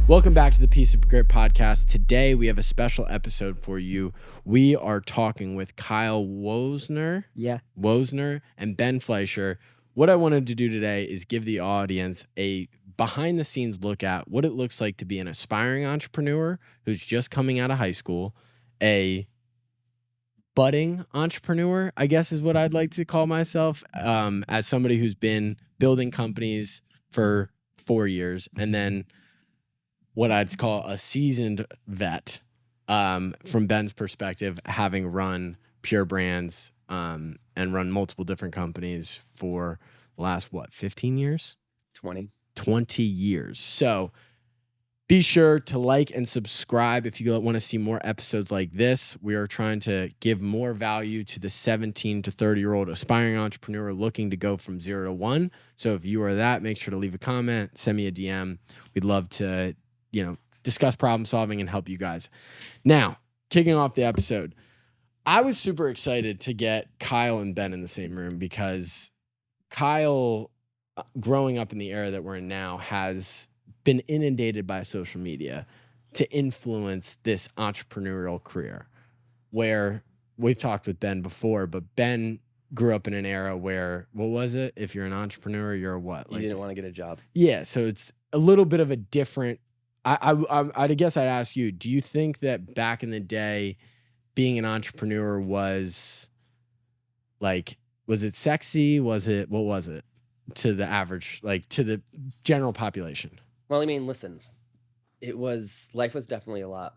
Welcome back to the Piece of Grit podcast. Today we have a special episode for you. We are talking with Kyle Woessner and Ben Fleischer. What I wanted to do today is give the audience a behind the scenes look at what it looks like to be an aspiring entrepreneur who's just coming out of high school, a budding entrepreneur, I guess is what I'd like to call myself, as somebody who's been building companies for 4 years, and then what I'd call a seasoned vet, from Ben's perspective, having run Pure Brands and run multiple different companies for the last, 15 years? 20 years. So be sure to like and subscribe if you want to see more episodes like this. We are trying to give more value to the 17 to 30-year-old aspiring entrepreneur looking to go from 0 to 1. So if you are that, make sure to leave a comment, send me a DM. We'd love to discuss problem solving and help you guys. Now, kicking off the episode, I was super excited to get Kyle and Ben in the same room because Kyle, growing up in the era that we're in now, has been inundated by social media to influence this entrepreneurial career, where we've talked with Ben before, but Ben grew up in an era where, what was it? If you're an entrepreneur, you're a what? You didn't want to get a job. Yeah, so it's a little bit of a different. I guess I'd ask you, do you think that back in the day, being an entrepreneur was it sexy? What was it to the average, to the general population? Well, I mean, listen, life was definitely a lot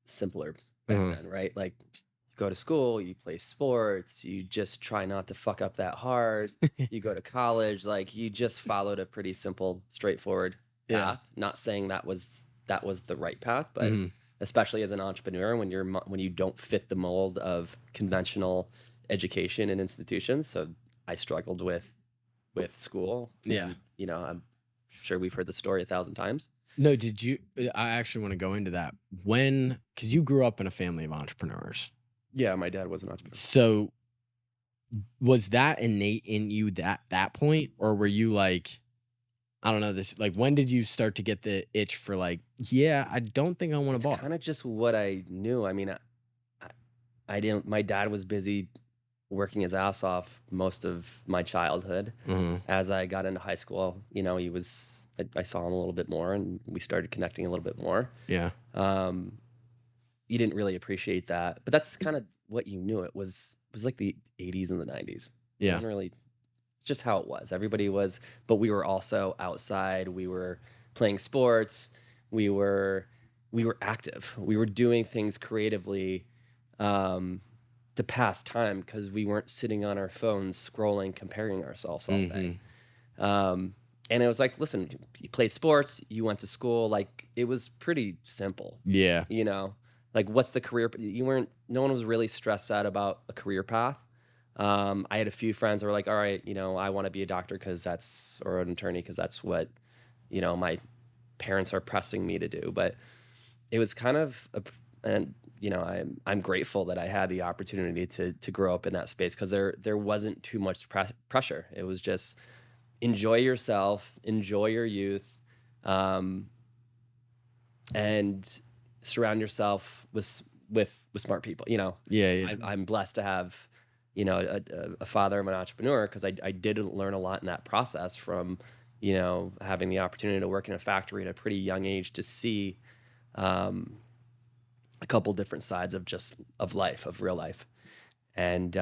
simpler back then, right? Like, you go to school, you play sports, you just try not to fuck up that hard. You go to college, you just followed a pretty simple, straightforward path. Not saying that was the right path, but especially as an entrepreneur, when you don't fit the mold of conventional education and institutions. So I struggled with school. Yeah. And, I'm sure we've heard the story 1,000 times. No, did you? I actually want to go into that. Because you grew up in a family of entrepreneurs. Yeah, my dad was an entrepreneur. So was that innate in you at that point, or were you I don't know this, when did you start to get the itch for I don't think I want to ball? Kind of just what I knew. I mean, I didn't. My dad was busy working his ass off most of my childhood. As I got into high school, he was. I saw him a little bit more, and we started connecting a little bit more. Yeah. You didn't really appreciate that, but that's kind of what you knew. It was like the 80s and the 90s. Yeah. It wasn't really just how it was. Everybody was, but we were also outside. We were playing sports. We were active. We were doing things creatively to pass time because we weren't sitting on our phones scrolling, comparing ourselves all day. And it was like, listen, you played sports, you went to school. It was pretty simple. Yeah. What's the career? No one was really stressed out about a career path. I had a few friends that were like, all right, I want to be a doctor or an attorney because that's what, my parents are pressing me to do. But it was kind of, I'm grateful that I had the opportunity to grow up in that space because there wasn't too much pressure. It was just enjoy yourself, enjoy your youth, and surround yourself with smart people. Yeah. I'm blessed to have a father of an entrepreneur because I did learn a lot in that process from, having the opportunity to work in a factory at a pretty young age to see a couple different sides of life, of real life. And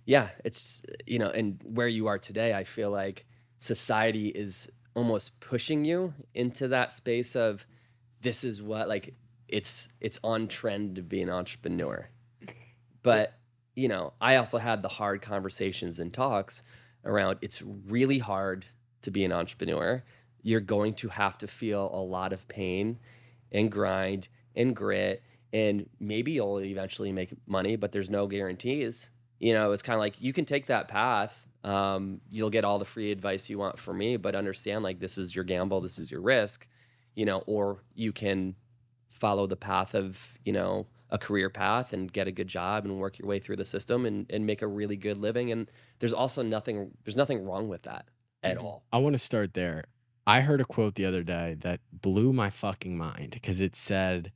it's, and where you are today, I feel like society is almost pushing you into that space of this is what, it's on trend to be an entrepreneur. But I also had the hard conversations and talks around it's really hard to be an entrepreneur. You're going to have to feel a lot of pain and grind and grit, and maybe you'll eventually make money, but there's no guarantees. It's kind of like you can take that path. You'll get all the free advice you want from me, but understand this is your gamble, this is your risk, or you can follow the path of, a career path and get a good job and work your way through the system and make a really good living. And there's also nothing wrong with that at all. I want to start there. I heard a quote the other day that blew my fucking mind because it said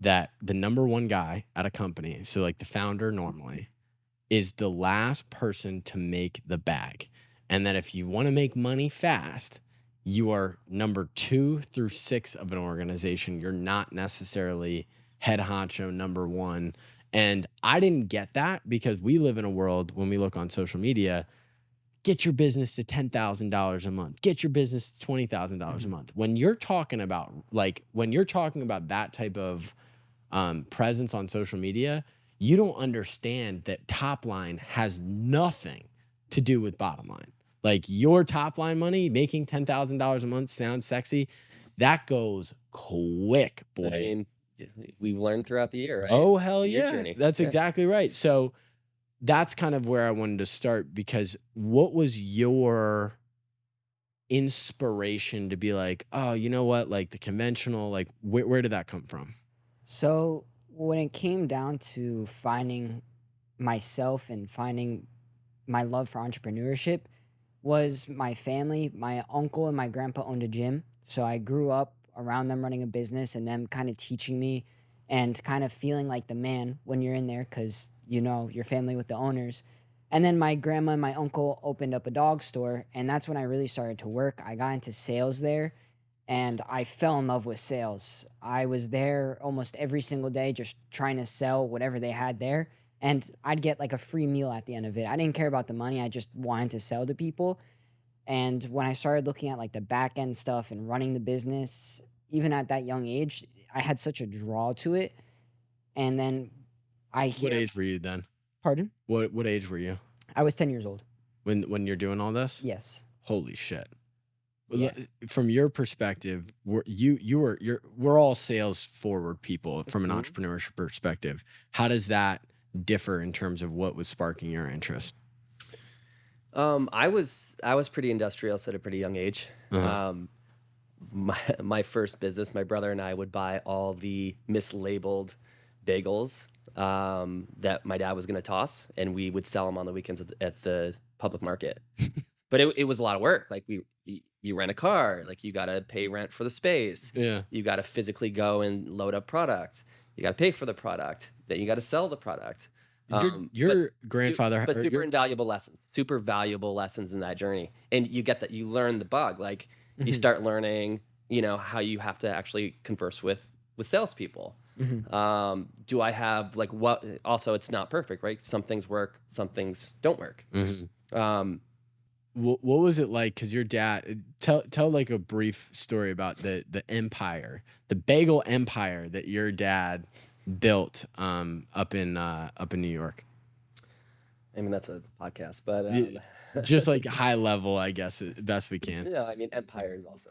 that the number one guy at a company, so like the founder normally, is the last person to make the bag. And that if you want to make money fast, you are number 2 through 6 of an organization. You're not necessarily head honcho number 1. And I didn't get that because we live in a world when we look on social media, get your business to $10,000 a month, get your business to $20,000 a month. When you're talking about that type of presence on social media, you don't understand that top line has nothing to do with bottom line. Like your top line money, making $10,000 a month sounds sexy. That goes quick, boy. I mean, we've learned throughout the year, right? Oh, hell yeah. That's exactly right. So that's kind of where I wanted to start, because what was your inspiration to be like, oh, you know what? Like the conventional, like where did that come from? So when it came down to finding myself and finding my love for entrepreneurship, was my family. My uncle and my grandpa owned a gym. So I grew up around them running a business and them kind of teaching me and kind of feeling like the man when you're in there because, you know, your family with the owners. And then my grandma and my uncle opened up a dog store. And that's when I really started to work. I got into sales there and I fell in love with sales. I was there almost every single day just trying to sell whatever they had there. And I'd get like a free meal at the end of it. I didn't care about the money. I just wanted to sell to people. And when I started looking at like the back end stuff and running the business, even at that young age, I had such a draw to it. And then What age were you then? Pardon? What age were you? I was 10 years old. When you're doing all this? Yes. Holy shit. Yeah. From your perspective, we're all sales forward people from an entrepreneurship perspective. How does that differ in terms of what was sparking your interest? I was pretty industrial at a pretty young age. My first business, my brother and I would buy all the mislabeled bagels that my dad was going to toss, and we would sell them on the weekends at the public market. But it was a lot of work. Like you rent a car, like you got to pay rent for the space. Yeah. You got to physically go and load up product. You got to pay for the product. Then you got to sell the product. Your grandfather, but super invaluable lessons, super valuable lessons in that journey. And you get that, you learn the bug. Like you start learning, you know, how you have to actually converse with salespeople. Do I have like what? Also, it's not perfect, right? Some things work, some things don't work. What was it like? Because your dad, tell like a brief story about the empire, the bagel empire that your dad built up in New York. I mean, that's a podcast, but just like high level, I guess, best we can. Yeah, I mean, empire is also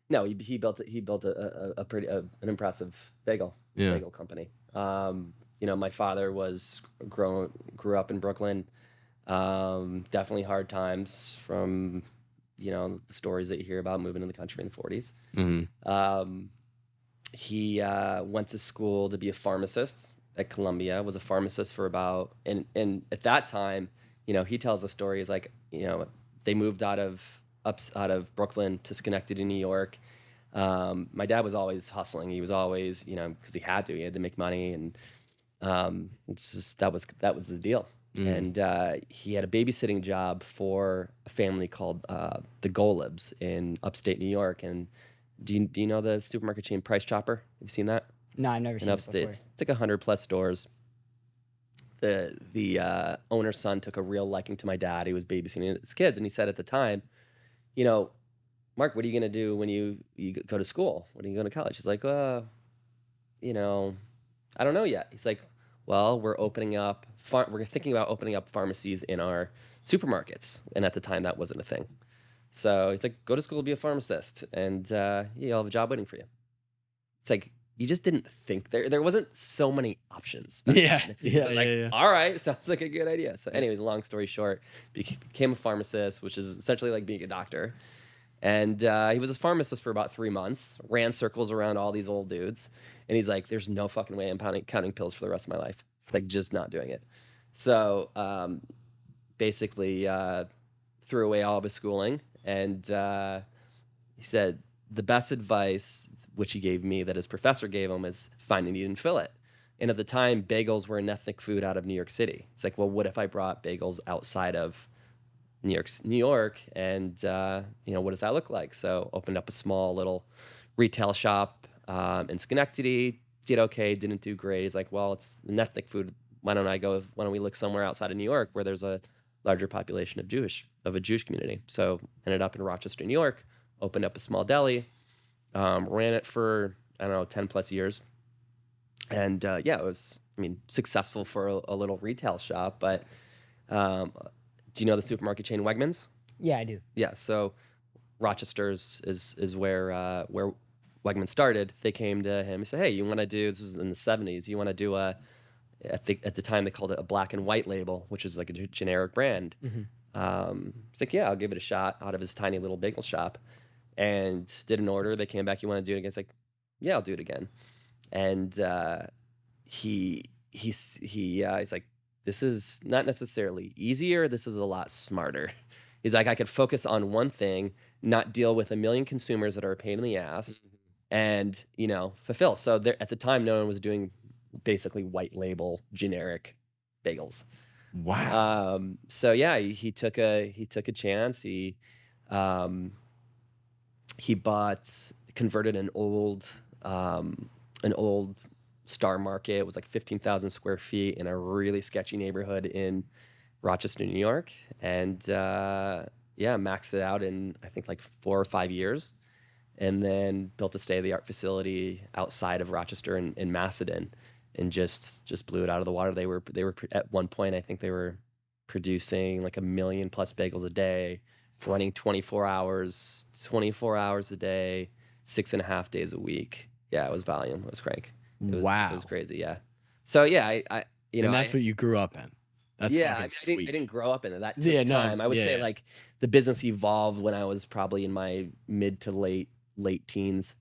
no, he built a pretty an impressive bagel company. You know, my father grew up in Brooklyn. Definitely hard times from, you know, the stories that you hear about moving to the country in the 40s. He went to school to be a pharmacist at Columbia, was a pharmacist for about, and at that time, you know, he tells a story, is like, you know, they moved out of Brooklyn to Schenectady, New York. My dad was always hustling. He was always, you know, because he had to make money, and it's just that was the deal. And he had a babysitting job for a family called the Golubs in upstate New York. And do you know the supermarket chain Price Chopper? Have you seen that? No, I've never seen it before. It's like 100+ stores. The owner's son took a real liking to my dad. He was babysitting his kids, and he said at the time, you know, Mark, what are you going to do when you go to school? When are you going to college? He's like, you know, I don't know yet. He's like, well, we're thinking about opening up pharmacies in our supermarkets. And at the time, that wasn't a thing. So he's like, go to school, be a pharmacist, and you'll have a job waiting for you. It's like, you just didn't think there wasn't so many options. Yeah. All right, sounds like a good idea. So anyways, long story short, became a pharmacist, which is essentially like being a doctor. And he was a pharmacist for about 3 months, ran circles around all these old dudes. And he's like, there's no fucking way I'm counting pills for the rest of my life. Like, just not doing it. So basically threw away all of his schooling And he said the best advice, which he gave me, that his professor gave him, is find a need and fill it. And at the time, bagels were an ethnic food out of New York City. It's like, well, what if I brought bagels outside of New York, and what does that look like? So opened up a small little retail shop in Schenectady. Did okay, didn't do great. He's like, well, it's an ethnic food. Why don't we look somewhere outside of New York where there's a larger population of a Jewish community? So ended up in Rochester, New York. Opened up a small deli. Ran it for 10 plus years, and it was successful for a little retail shop, but. Do you know the supermarket chain Wegmans? Yeah, I do. Yeah, so Rochester's is where Wegmans started. They came to him and said, "Hey, you want to do?" This was in the '70s. You want to do at the time they called it a black and white label, which is like a generic brand. Mm-hmm. He's like, "Yeah, I'll give it a shot." Out of his tiny little bagel shop, and did an order. They came back. You want to do it again? He's like, "Yeah, I'll do it again." And he's like, this is not necessarily easier. This is a lot smarter. He's like, I could focus on one thing, not deal with a million consumers that are a pain in the ass, and fulfill. So there, at the time, no one was doing basically white label generic bagels. Wow. So yeah, he took a chance. He converted an old Star Market. It was like 15,000 square feet in a really sketchy neighborhood in Rochester, New York. And maxed it out in, I think, like 4 or 5 years. And then built a state-of-the-art facility outside of Rochester in Macedon, and just blew it out of the water. They were at one point, I think they were producing like 1 million plus bagels a day, running 24 hours a day, 6.5 days a week. Yeah, it was volume. It was crank. It was crazy, yeah. So yeah, I and that's what you grew up in. That's fucking sweet. I didn't grow up in it. That took time. I would say like the business evolved when I was probably in my mid to late teens.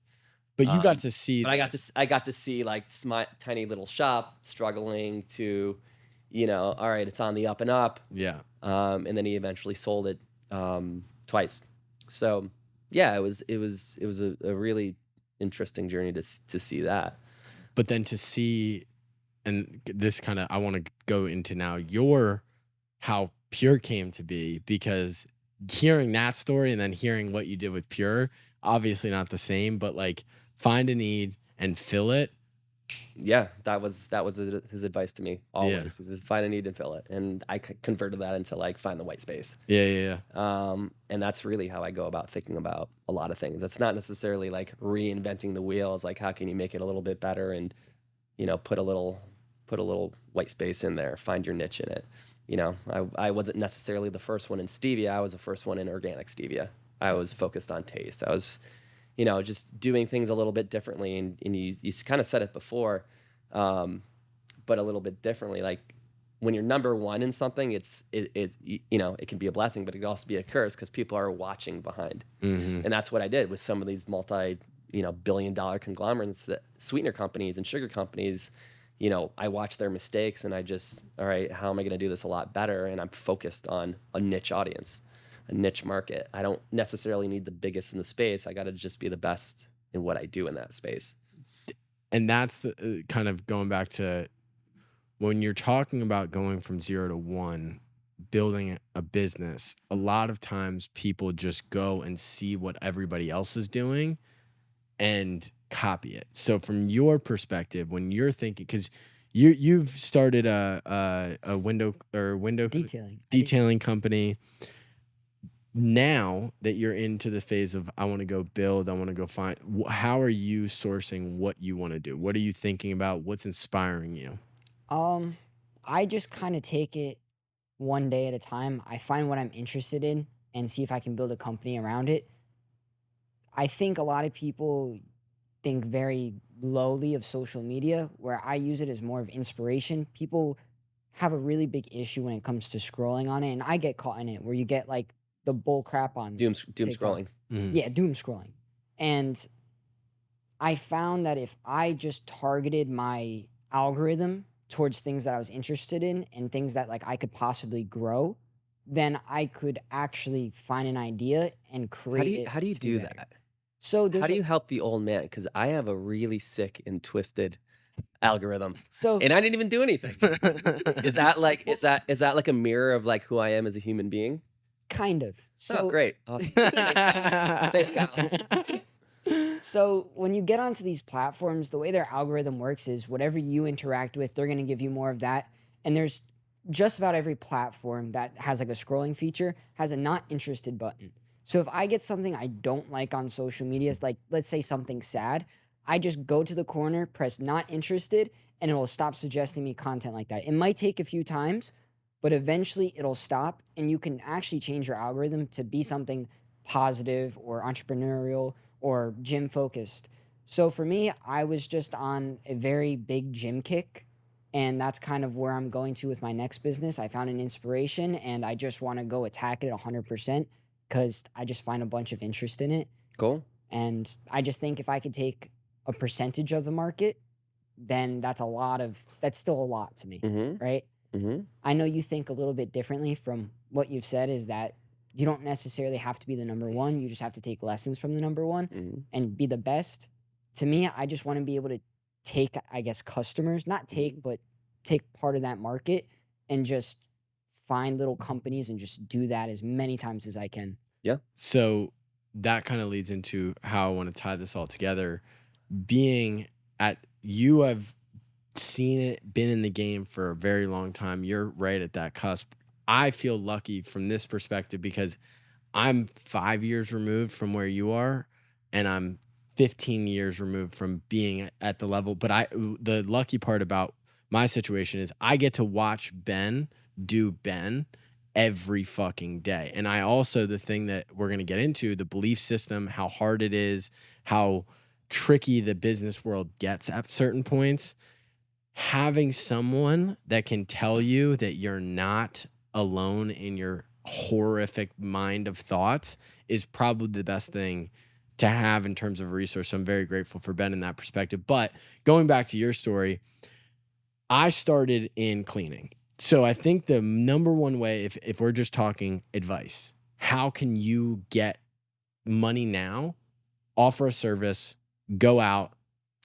But you got to see. But I got to see like my tiny little shop struggling to, all right, it's on the up and up. Yeah. And then he eventually sold it twice. So yeah, it was a really interesting journey to see that. But then to see, and this kind of, I want to go into now how Pure came to be, because hearing that story and then hearing what you did with Pure, obviously not the same, but like find a need and fill it. Yeah, that was his advice to me always. Was find a need and fill it, and I converted that into like find the white space. Yeah. And that's really how I go about thinking about a lot of things. It's not necessarily like reinventing the wheel. It's like, how can you make it a little bit better, and put a little white space in there, find your niche in it. I wasn't necessarily the first one in stevia. I was the first one in organic stevia. I was focused on taste. I was just doing things a little bit differently. And you kind of said it before, but a little bit differently. Like when you're number one in something, it can be a blessing, but it can also be a curse because people are watching behind. Mm-hmm. And that's what I did with some of these multi-billion-dollar conglomerates, that sweetener companies and sugar companies. I watch their mistakes and I just, all right, how am I going to do this a lot better? And I'm focused on a niche audience, a niche market. I don't necessarily need the biggest in the space. I got to just be the best in what I do in that space. And that's kind of going back to when you're talking about going from 0 to 1, building a business, a lot of times people just go and see what everybody else is doing and copy it. So from your perspective, when you're thinking, because you've started a window detailing company. Now that you're into the phase of I want to go build, I want to go find, how are you sourcing what you want to do? What are you thinking about? What's inspiring you? I just kind of take it one day at a time. I find what I'm interested in and see if I can build a company around it. I think a lot of people think very lowly of social media, where I use it as more of inspiration. People have a really big issue when it comes to scrolling on it, and I get caught in it, where you get like the bull crap on doom scrolling. Mm-hmm. Yeah, doom scrolling. And I found that if I just targeted my algorithm towards things that I was interested in and things that like I could possibly grow, then I could actually find an idea and create it How do you to be do better. that? So How there's do a you help the old man? Because I have a really sick and twisted algorithm, so and I didn't even do anything. Is that like well, is that like a mirror of like who I am as a human being? kind of. Oh, So great, awesome. Thanks, Kyle. Thanks, Kyle. so when you get onto these platforms, the way their algorithm works is whatever you interact with, they're going to give you more of that. And there's just about every platform that has like a scrolling feature has a not interested button. So if I get something I don't like on social media, like let's say something sad, I just go to the corner, press not interested, and it will stop suggesting me content like that. It might take a few times, but eventually it'll stop, and you can actually change your algorithm to be something positive or entrepreneurial or gym focused. So for me, I was just on a very big gym kick, and that's kind of where I'm going to with my next business. I found an inspiration, and I just want to go attack it 100% because I just find a bunch of interest in it. Cool. And I just think if I could take a percentage of the market, then that's still a lot to me, Mm-hmm. right? Mm-hmm. I know you think a little bit differently from what you've said, is that you don't necessarily have to be the number one. You just have to take lessons from the number one Mm-hmm. and be the best. To me, I just want to be able to take, I guess, customers, not take, but take part of that market and just find little companies and just do that as many times as I can. Yeah. So that kind of leads into how I want to tie this all together. Being you have seen it, been in the game for a very long time. You're right at that cusp. I feel lucky from this perspective because I'm 5 years removed from where you are, and I'm 15 years removed from being at the level. But the lucky part about my situation is I get to watch Ben do Ben every fucking day. And I also, the thing that we're going to get into, the belief system, how hard it is, how tricky the business world gets at certain points. Having someone that can tell you that you're not alone in your horrific mind of thoughts is probably the best thing to have in terms of a resource. So I'm very grateful for Ben in that perspective. But going back to your story, I started in cleaning. So I think the number one way, if we're just talking advice, how can you get money now, offer a service, go out,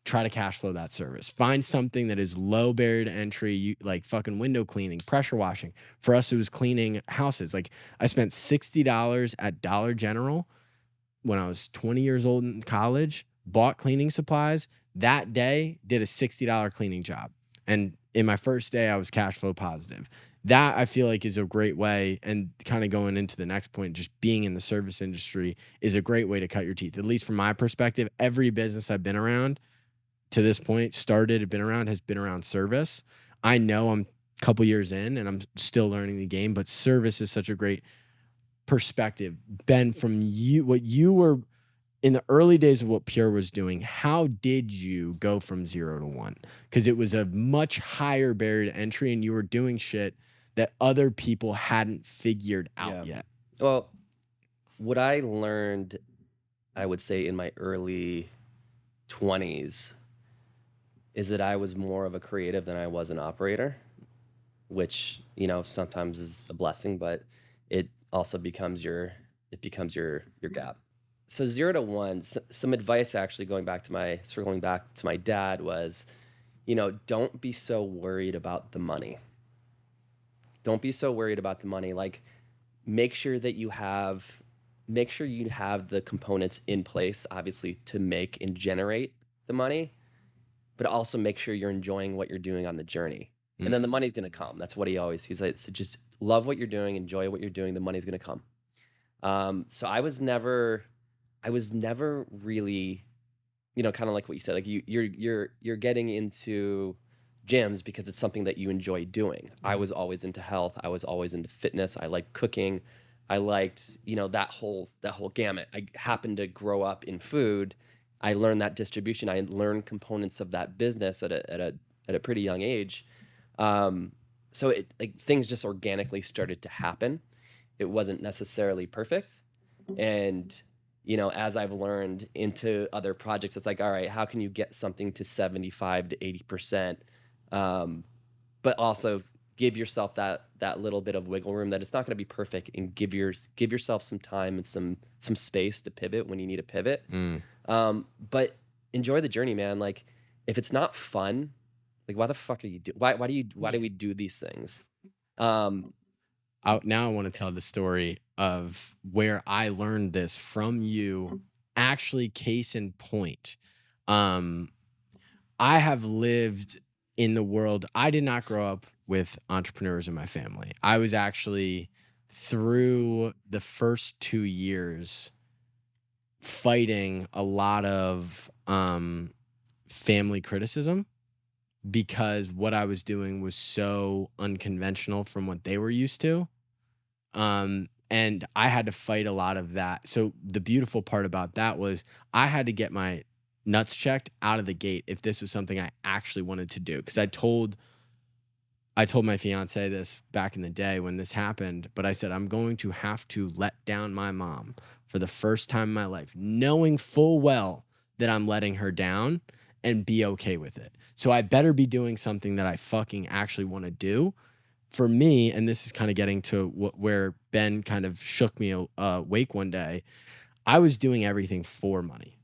try to cash flow that service. Find something that is low barrier to entry, like fucking window cleaning, pressure washing. For us, it was cleaning houses. Like I spent $60 at Dollar General when I was 20 years old in college, bought cleaning supplies. That day, did a $60 cleaning job. And in my first day, I was cash flow positive. That I feel like is a great way, and kind of going into the next point, just being in the service industry is a great way to cut your teeth. At least from my perspective, every business I've been around to this point, has been around service. I know I'm a couple years in and I'm still learning the game, but service is such a great perspective. Ben, from you, what you were in the early days of what Pure was doing, how did you go from 0 to 1? Because it was a much higher barrier to entry and you were doing shit that other people hadn't figured out yet. Well, what I learned, I would say in my early 20s, is that I was more of a creative than I was an operator, which, sometimes is a blessing, but it also becomes your gap. So 0 to 1, some advice actually circling back to my dad was, don't be so worried about the money. Don't be so worried about the money. Like, make sure you have the components in place, obviously, to make and generate the money, but also make sure you're enjoying what you're doing on the journey. And then the money's going to come. That's what he's like, so just love what you're doing, enjoy what you're doing. The money's going to come. So I was never really, kind of like what you said, like you're getting into gyms because it's something that you enjoy doing. I was always into health. I was always into fitness. I liked cooking. I liked, that whole gamut. I happened to grow up in food. I learned that distribution. I learned components of that business at a pretty young age. So things just organically started to happen. It wasn't necessarily perfect. And, as I've learned into other projects, it's like, all right, how can you get something to 75 to 80%, but also give yourself that little bit of wiggle room, that it's not going to be perfect, and give yourself some time and some space to pivot when you need to pivot. But enjoy the journey, man. Like, if it's not fun, like, why the fuck are you why do we do these things? Now I want to tell the story of where I learned this from you. Actually, case in point, I have lived in the world. I did not grow up with entrepreneurs in my family. I was actually, through the first 2 years, fighting a lot of family criticism, because what I was doing was so unconventional from what they were used to. And I had to fight a lot of that. So the beautiful part about that was I had to get my nuts checked out of the gate if this was something I actually wanted to do. Because I told my fiance this back in the day when this happened, but I said, I'm going to have to let down my mom for the first time in my life, knowing full well that I'm letting her down, and be okay with it. So I better be doing something that I fucking actually want to do. For me, and this is kind of getting to where Ben kind of shook me awake one day, I was doing everything for money.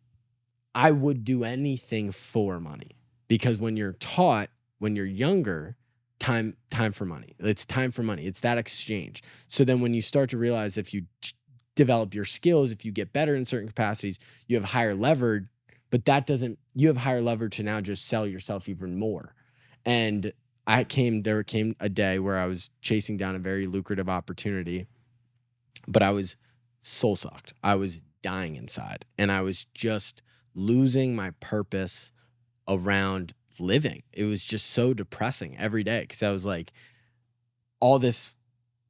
I would do anything for money, because when you're taught, when you're younger, time for money. It's time for money. It's that exchange. So then when you start to realize, if you develop your skills, if you get better in certain capacities, you have higher leverage, but you have higher leverage to now just sell yourself even more. And there came a day where I was chasing down a very lucrative opportunity, but I was soul sucked. I was dying inside, and I was just losing my purpose around living. It was just so depressing every day, because I was like, all this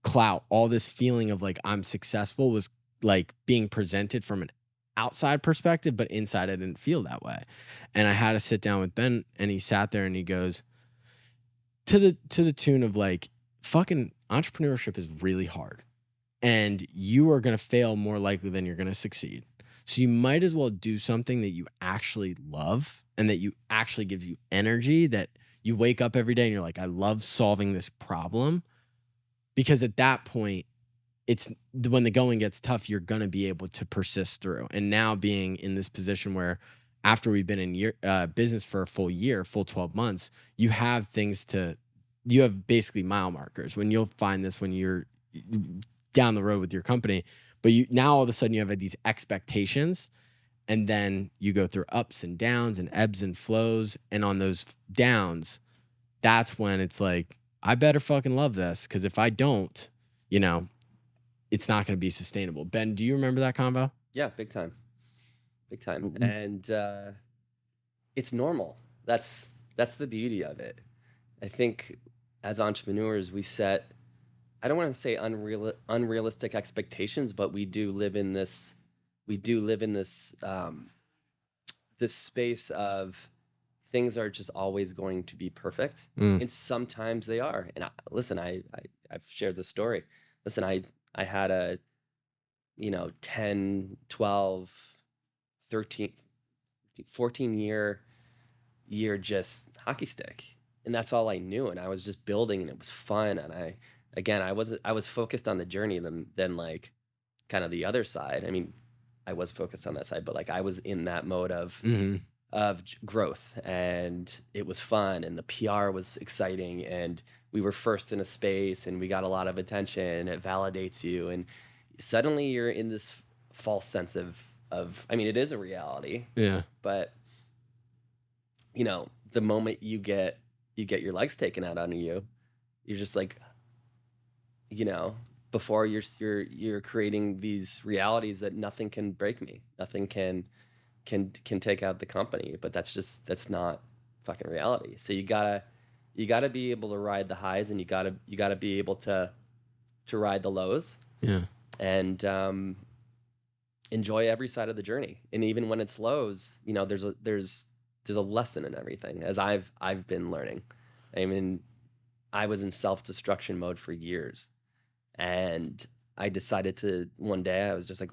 clout, all this feeling of like I'm successful was like being presented from an outside perspective, but inside I didn't feel that way. And I had to sit down with Ben, and he sat there and he goes, to the tune of like, fucking entrepreneurship is really hard, and you are going to fail more likely than you're going to succeed. So you might as well do something that you actually love, and that you actually gives you energy, that you wake up every day and you're like, I love solving this problem. Because at that point, it's when the going gets tough, you're going to be able to persist through. And now being in this position where, after we've been in business for a full year, full 12 months, you have basically mile markers. When you'll find this when you're down the road with your company, but now all of a sudden you have these expectations, and then you go through ups and downs and ebbs and flows. And on those downs, that's when it's like, I better fucking love this, because if I don't, it's not going to be sustainable. Ben, do you remember that convo? Yeah, big time. And it's normal. That's the beauty of it. I think as entrepreneurs, we set, I don't want to say unrealistic expectations, but we do live in this this space of things are just always going to be perfect. And sometimes they are. And I've shared this story. Listen, I had a 10, 12, 13, 14 year just hockey stick, and that's all I knew, and I was just building, and it was fun. And I was focused on the journey than like kind of the other side. I mean, I was focused on that side, but like I was in that mode of growth, and it was fun, and the PR was exciting, and we were first in a space, and we got a lot of attention. It validates you, and suddenly you're in this false sense of I mean, it is a reality. Yeah. But the moment you get your legs taken out under you, you're just like, before you're creating these realities that nothing can break me, nothing can take out the company. But that's not fucking reality. So you gotta be able to ride the highs, and you gotta be able to ride the lows. Yeah. And enjoy every side of the journey. And even when it's lows, there's a lesson in everything, as I've been learning. I mean, I was in self-destruction mode for years, and I decided to, one day I was just like,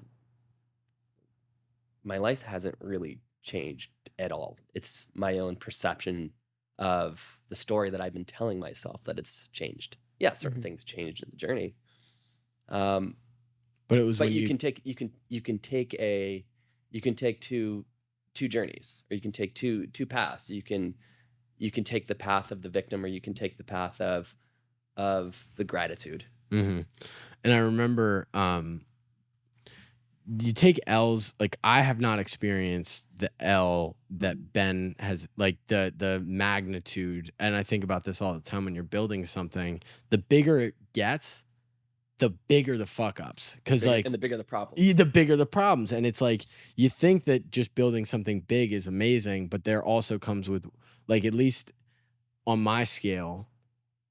my life hasn't really changed at all. It's my own perception of the story that I've been telling myself that it's changed. yeah, certain things changed in the journey. But it was but when you can take two journeys, or you can take two paths. You can take the path of the victim, or you can take the path of the gratitude. And I remember you take L's. Like, I have not experienced the L that Ben has, like the magnitude. And I think about this all the time. When you're building something, the bigger it gets, the bigger the fuck ups. Because like, and the bigger the problem. The bigger the problems. And it's like, you think that just building something big is amazing, but there also comes with, like, at least on my scale,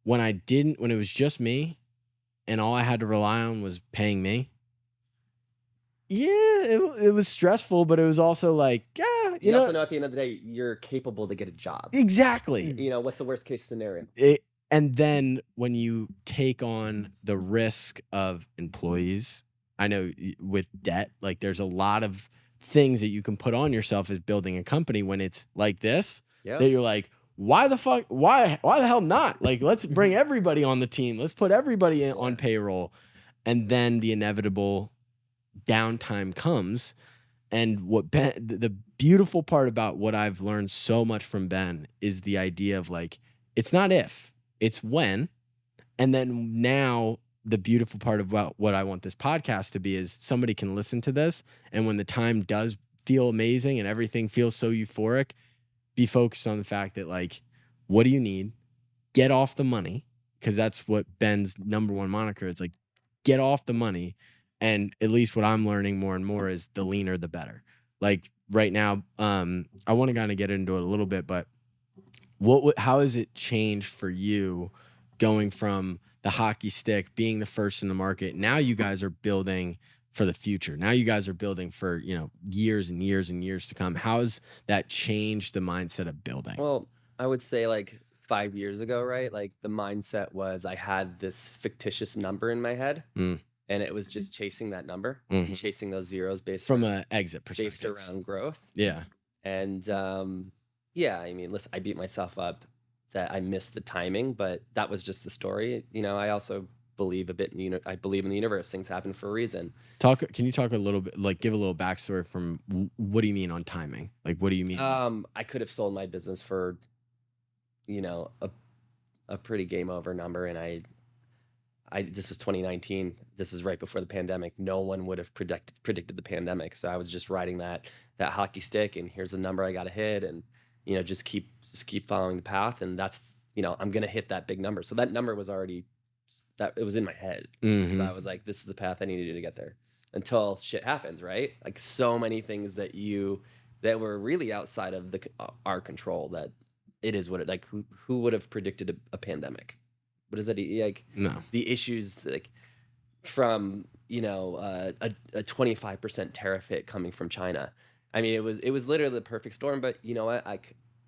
when it was just me and all I had to rely on was paying me. Yeah, it was stressful, but it was also like, yeah, you also know at the end of the day, you're capable to get a job. Exactly. You know, what's the worst case scenario? And then when you take on the risk of employees, I know with debt, like, there's a lot of things that you can put on yourself as building a company when it's like this, that you're like, why the fuck? Why the hell not? Like, let's bring everybody on the team. Let's put everybody on payroll. And then the inevitable downtime comes. And what the beautiful part about what I've learned so much from Ben is the idea of, like, it's not if, it's when. And then now the beautiful part about what I want this podcast to be is somebody can listen to this, and when the time does feel amazing and everything feels so euphoric, be focused on the fact that, like, what do you need? Get off the money, because that's what Ben's number one moniker is, like, get off the money. And at least what I'm learning more and more is the leaner, the better. Like, right now, I want to kind of get into it a little bit, but how has it changed for you going from the hockey stick, being the first in the market? Now you guys are building for the future. Now you guys are building for, years and years and years to come. How has that changed the mindset of building? Well, I would say, like, 5 years ago, right? Like, the mindset was I had this fictitious number in my head. And it was just chasing that number, chasing those zeros based from an exit perspective, based around growth. Yeah. And yeah, I mean, listen, I beat myself up that I missed the timing, but that was just the story. I also believe a bit in I believe in the universe. Things happen for a reason. Can you talk a little bit, like, give a little backstory from what do you mean on timing? Like, what do you mean? I could have sold my business for, a pretty game over number, and this was 2019. This is right before the pandemic. No one would have predicted the pandemic. So I was just riding that hockey stick, and here's the number I got to hit, and just keep following the path, and that's I'm gonna hit that big number. So that number was already it was in my head. So I was like, this is the path I need to do to get there. Until shit happens, right? Like, so many things that were really outside of our control. That it is what it like. Who would have predicted a pandemic? What is that? Like, no. The issues, like, from a 25% tariff hit coming from China. I mean, it was literally the perfect storm. But you know what?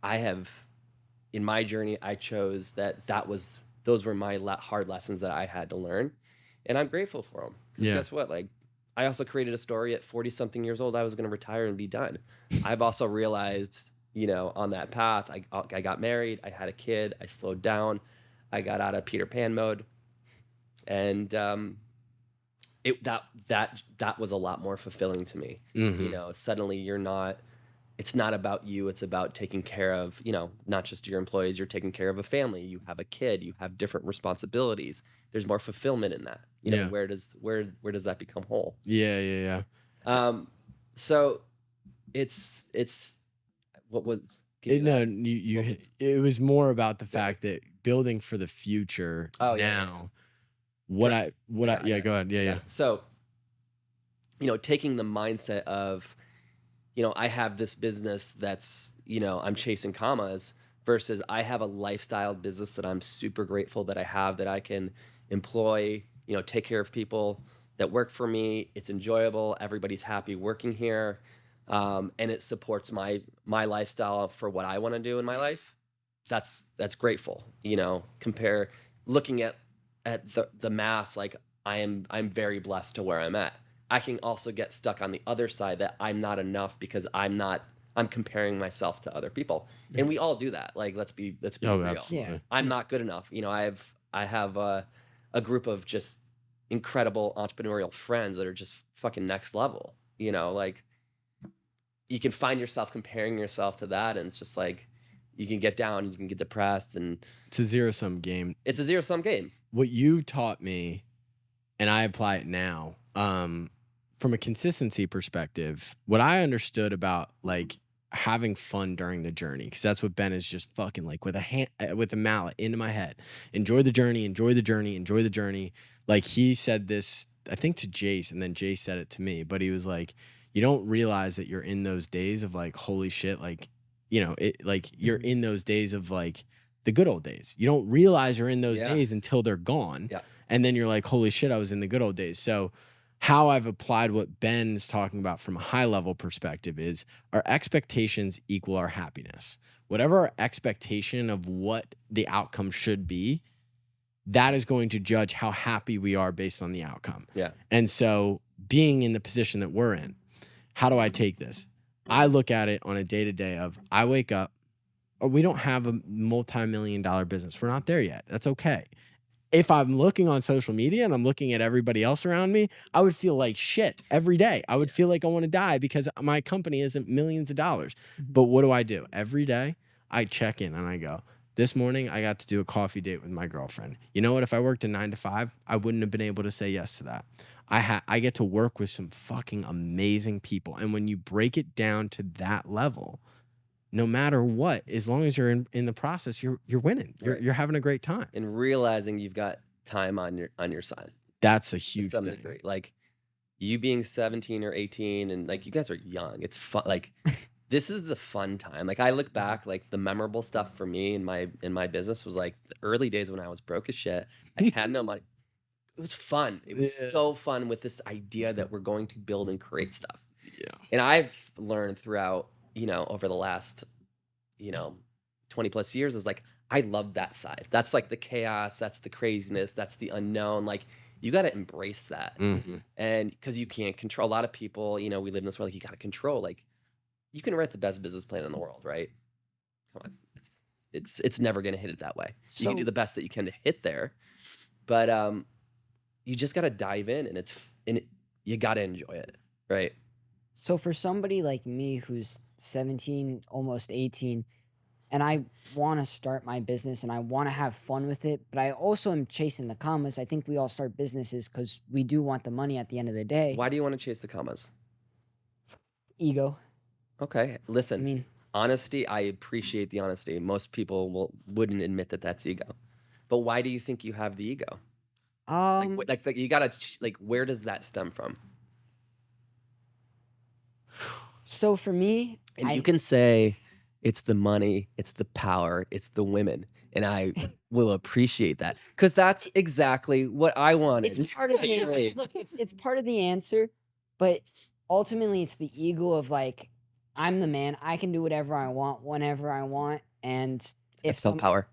I have, in my journey, I chose those were my hard lessons that I had to learn, and I'm grateful for them. Because guess what? Like, I also created a story at 40-something years old. I was going to retire and be done. I've also realized, on that path, I got married. I had a kid. I slowed down. I got out of Peter Pan mode, and that was a lot more fulfilling to me. Suddenly it's not about you. It's about taking care of, not just your employees. You're taking care of a family. You have a kid. You have different responsibilities. There's more fulfillment in that. Where does that become whole? Yeah. So it's what was. It was more about the fact that building for the future. Go ahead. Yeah. So, taking the mindset of, I have this business that's, I'm chasing commas, versus I have a lifestyle business that I'm super grateful that I have, that I can employ, take care of people that work for me. It's enjoyable. Everybody's happy working here. And it supports my lifestyle for what I want to do in my life. That's grateful, looking at the mass, like, I'm very blessed to where I'm at. I can also get stuck on the other side, that I'm not enough because I'm comparing myself to other people. And we all do that. Like, let's be real. Absolutely. I'm not good enough. I have a group of just incredible entrepreneurial friends that are just fucking next level. You know, like you can find yourself comparing yourself to that, and it's just like you can get down, you can get depressed, and It's a zero-sum game. it's a zero-sum game. What you taught me, and I apply it now, from a consistency perspective, what I understood about like having fun during the journey, because that's what Ben is just fucking like with a mallet into my head. Enjoy the journey, enjoy the journey, enjoy the journey. Like he said this, I think to Jace, and then Jace said it to me, but he was like, you don't realize that you're in those days of like, holy shit, like, you know, it like you're in those days of like the good old days. You don't realize you're in those days until they're gone. Yeah. And then you're like, holy shit, I was in the good old days. So how I've applied what Ben's talking about from a high level perspective is our expectations equal our happiness. Whatever our expectation of what the outcome should be, that is going to judge how happy we are based on the outcome. Yeah. And so being in the position that we're in, how do I take this? I look at it on a day-to-day of I wake up, or we don't have a multi-million-dollar business. We're not there yet. That's okay. If I'm looking on social media and I'm looking at everybody else around me, I would feel like shit every day. I would feel like I want to die because my company isn't millions of dollars. But what do? Every day I check in and I go, this morning I got to do a coffee date with my girlfriend. You know what? If I worked a 9 to 5, I wouldn't have been able to say yes to that. I get to work with some fucking amazing people. And when you break it down to that level, no matter what, as long as you're in the process, you're winning. You're having a great time. And realizing you've got time on your side. That's a huge thing. Great. Like you being 17 or 18 and like you guys are young. It's fun. Like this is the fun time. Like I look back, like the memorable stuff for me in my business was like the early days when I was broke as shit. I had no money. It was fun. It was so fun with this idea that we're going to build and create stuff. Yeah. And I've learned throughout, over the last, 20 plus years is like, I love that side. That's like the chaos. That's the craziness. That's the unknown. Like you got to embrace that. Mm-hmm. And because you can't control a lot of people, we live in this world, like you got to control, like you can write the best business plan in the world, right? Come on. It's never going to hit it that way. So, you can do the best that you can to hit there. But, you just got to dive in and you got to enjoy it. Right. So for somebody like me who's 17, almost 18, and I want to start my business and I want to have fun with it, but I also am chasing the commas. I think we all start businesses because we do want the money at the end of the day. Why do you want to chase the commas? Ego. Okay. Listen, honesty, I appreciate the honesty. Most people wouldn't admit that that's ego. But why do you think you have the ego? Like you gotta where does that stem from? So for me, and you can say it's the money, it's the power, it's the women, and I will appreciate that because that's exactly what I wanted. It's part of the look. It's part of the answer, but ultimately, it's the ego of like I'm the man. I can do whatever I want, whenever I want, and if that's called power.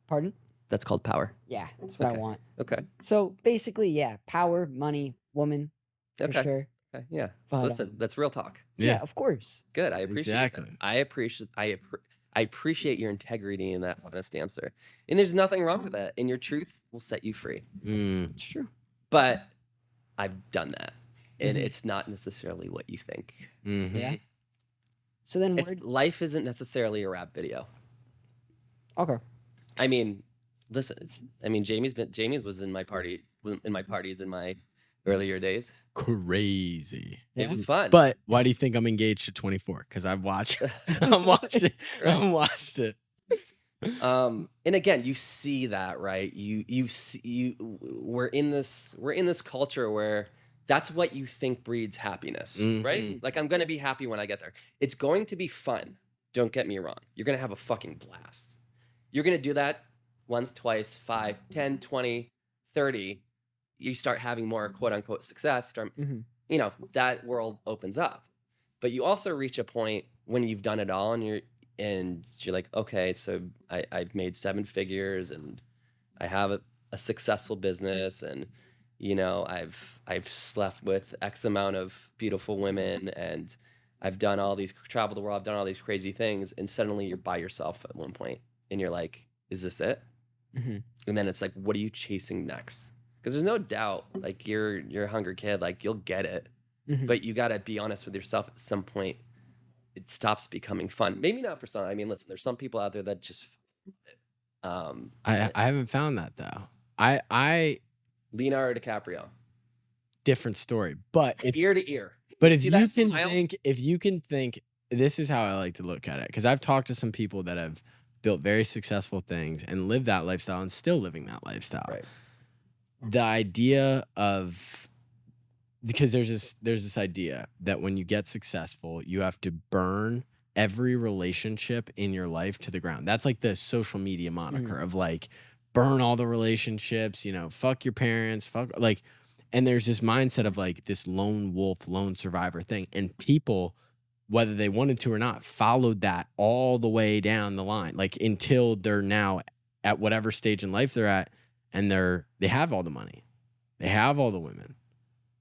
Pardon? That's called power. Yeah, that's what I want. Okay. So basically, yeah, power, money, woman, for sure. Okay. Yeah. But, listen, that's real talk. Yeah, of course. Good. I appreciate that. I appreciate your integrity in that honest answer. And there's nothing wrong with that. And your truth will set you free. It's true. But I've done that. And it's not necessarily what you think. Mm-hmm. Yeah. So then life isn't necessarily a rap video. Okay. I mean, listen, Jamie was in my parties in my earlier days. Crazy. It was fun. But why do you think I'm engaged to 24? Because I've watched I'm watched it. And again, you see that, right? We're in this culture where that's what you think breeds happiness, right? Like I'm gonna be happy when I get there. It's going to be fun. Don't get me wrong. You're gonna have a fucking blast. You're gonna do that once, twice, 5, 10, 20, 30. You start having more quote unquote success, that world opens up. But you also reach a point when you've done it all and you're like, okay, so I've made 7 figures and I have a successful business and I've slept with X amount of beautiful women and I've done traveled the world, I've done all these crazy things, and suddenly you're by yourself at one point and you're like, is this it? And then it's like, what are you chasing next? Because there's no doubt, like you're a hungry kid, like you'll get it. But you got to be honest with yourself at some point. It stops becoming fun. Maybe not for some. I mean, listen, there's some people out there that just I haven't found that though. I Leonardo DiCaprio, different story. But if ear to ear. But if you can think, this is how I like to look at it, because I've talked to some people that have built very successful things and lived that lifestyle and still living that lifestyle. Right. The idea of, because there's this idea that when you get successful, you have to burn every relationship in your life to the ground. That's like the social media moniker of like, burn all the relationships, you know, fuck your parents, fuck like. And there's this mindset of like this lone wolf, lone survivor thing. And people, whether they wanted to or not, followed that all the way down the line, like until they're now at whatever stage in life they're at, and they have all the money. They have all the women.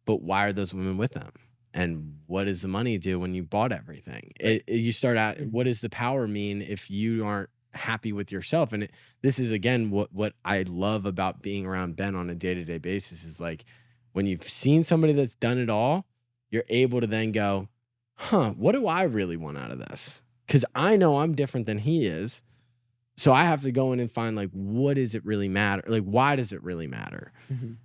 But why are those women with them? And what does the money do when you bought everything? You start at, what does the power mean if you aren't happy with yourself? And this is, again, what I love about being around Ben on a day-to-day basis is like, when you've seen somebody that's done it all, you're able to then go, what do I really want out of this? Because I know I'm different than he is. So I have to go in and find like, what does it really matter? Like, why does it really matter?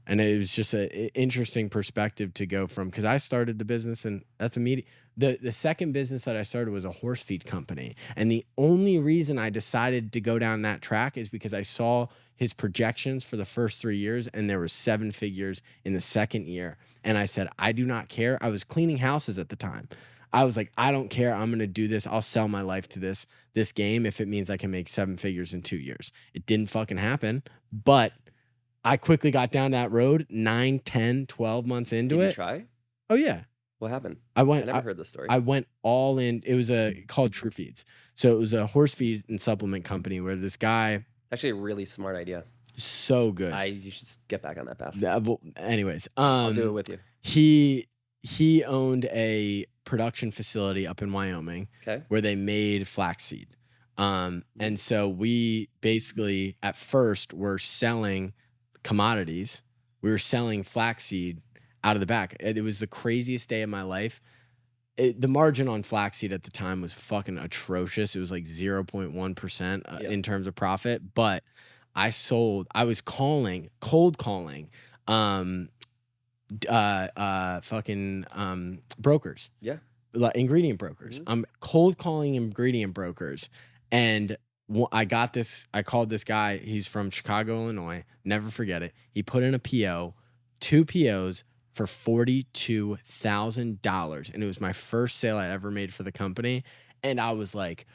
And it was just an interesting perspective to go from, because I started the business and that's immediate. The second business that I started was a horse feed company. And the only reason I decided to go down that track is because I saw his projections for the first 3 years, and there was 7 figures in the second year. And I said, I do not care. I was cleaning houses at the time. I was like, I don't care. I'm going to do this. I'll sell my life to this game if it means I can make 7 figures in 2 years. It didn't fucking happen, but I quickly got down that road 9, 10, 12 months into it. Did you try? Oh, yeah. What happened? I never heard the story. I went all in. It was called True Feeds. So it was a horse feed and supplement company where this guy. Actually, a really smart idea. So good. You should get back on that path. Well, anyways, I'll do it with you. He owned a production facility up in Wyoming, where they made flaxseed. And so we basically at first were selling commodities. We were selling flaxseed out of the back. It was the craziest day of my life. The margin on flaxseed at the time was fucking atrocious. It was like 0.1% in terms of profit. But I was cold calling, brokers. Yeah. Ingredient brokers. I'm cold calling ingredient brokers. And I called this guy. He's from Chicago, Illinois. Never forget it. He put in a PO, 2 POs for $42,000. And it was my first sale I'd ever made for the company. And I was like,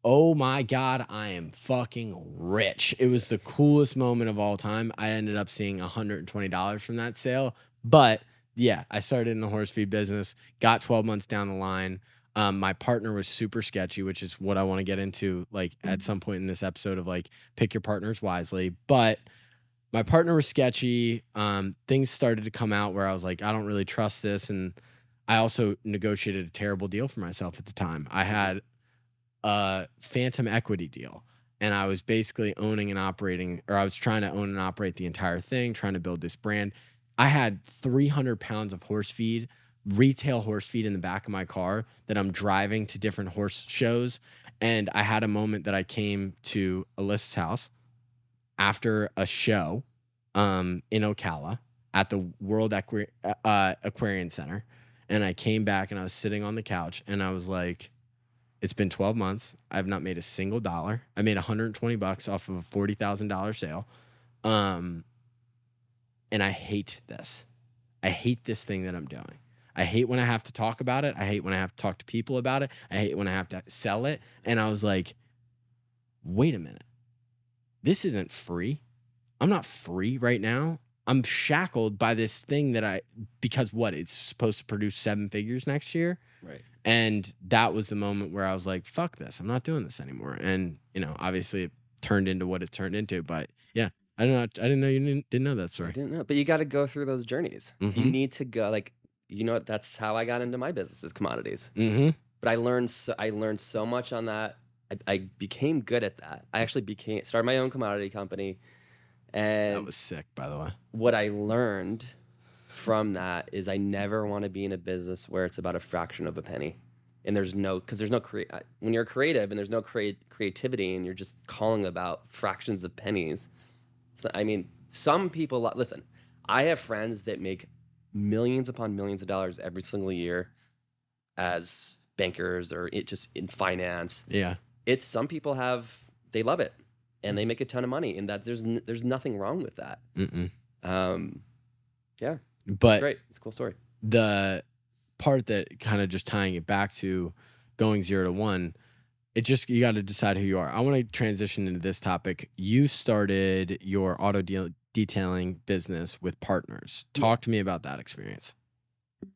oh my God, I am fucking rich. It was the coolest moment of all time. I ended up seeing $120 from that sale. But yeah, I started in the horse feed business, got 12 months down the line. My partner was super sketchy, which is what I want to get into like at some point in this episode of like, pick your partners wisely. But my partner was sketchy. Things started to come out where I was like, I don't really trust this. And I also negotiated a terrible deal for myself at the time. I had a phantom equity deal, and I was basically owning and operating, or I was trying to own and operate the entire thing, trying to build this brand. I had 300 pounds of horse feed, retail horse feed in the back of my car that I'm driving to different horse shows. And I had a moment that I came to Alyssa's house after a show in Ocala at the World Aquarium Center. And I came back and I was sitting on the couch and I was like, it's been 12 months. I've not made a single dollar. I made $120 off of a $40,000 sale. And I hate this. I hate this thing that I'm doing. I hate when I have to talk about it. I hate when I have to talk to people about it. I hate when I have to sell it. And I was like, wait a minute. This isn't free. I'm not free right now. I'm shackled by this thing because what? It's supposed to produce 7 figures next year. Right. And that was the moment where I was like, fuck this. I'm not doing this anymore. And, obviously it turned into what it turned into. But yeah, I didn't know you didn't know that story. I didn't know. But you got to go through those journeys. You need to go, that's how I got into my business is commodities. But I learned so much on that. I became good at that. I actually started my own commodity company. And That was sick, by the way. what I learned from that is I never want to be in a business where it's about a fraction of a penny. And there's no, because there's no, when you're creative and there's no creativity and you're just calling about fractions of pennies. So, I mean, some people, listen, I have friends that make millions upon millions of dollars every single year as bankers or just in finance. Yeah. It's some people they love it and they make a ton of money, and that there's nothing wrong with that. Yeah. But it's great. It's a cool story. The part that kind of just tying it back to going 0 to 1, you got to decide who you are. I want to transition into this topic. You started your auto detailing business with partners. Talk to me about that experience.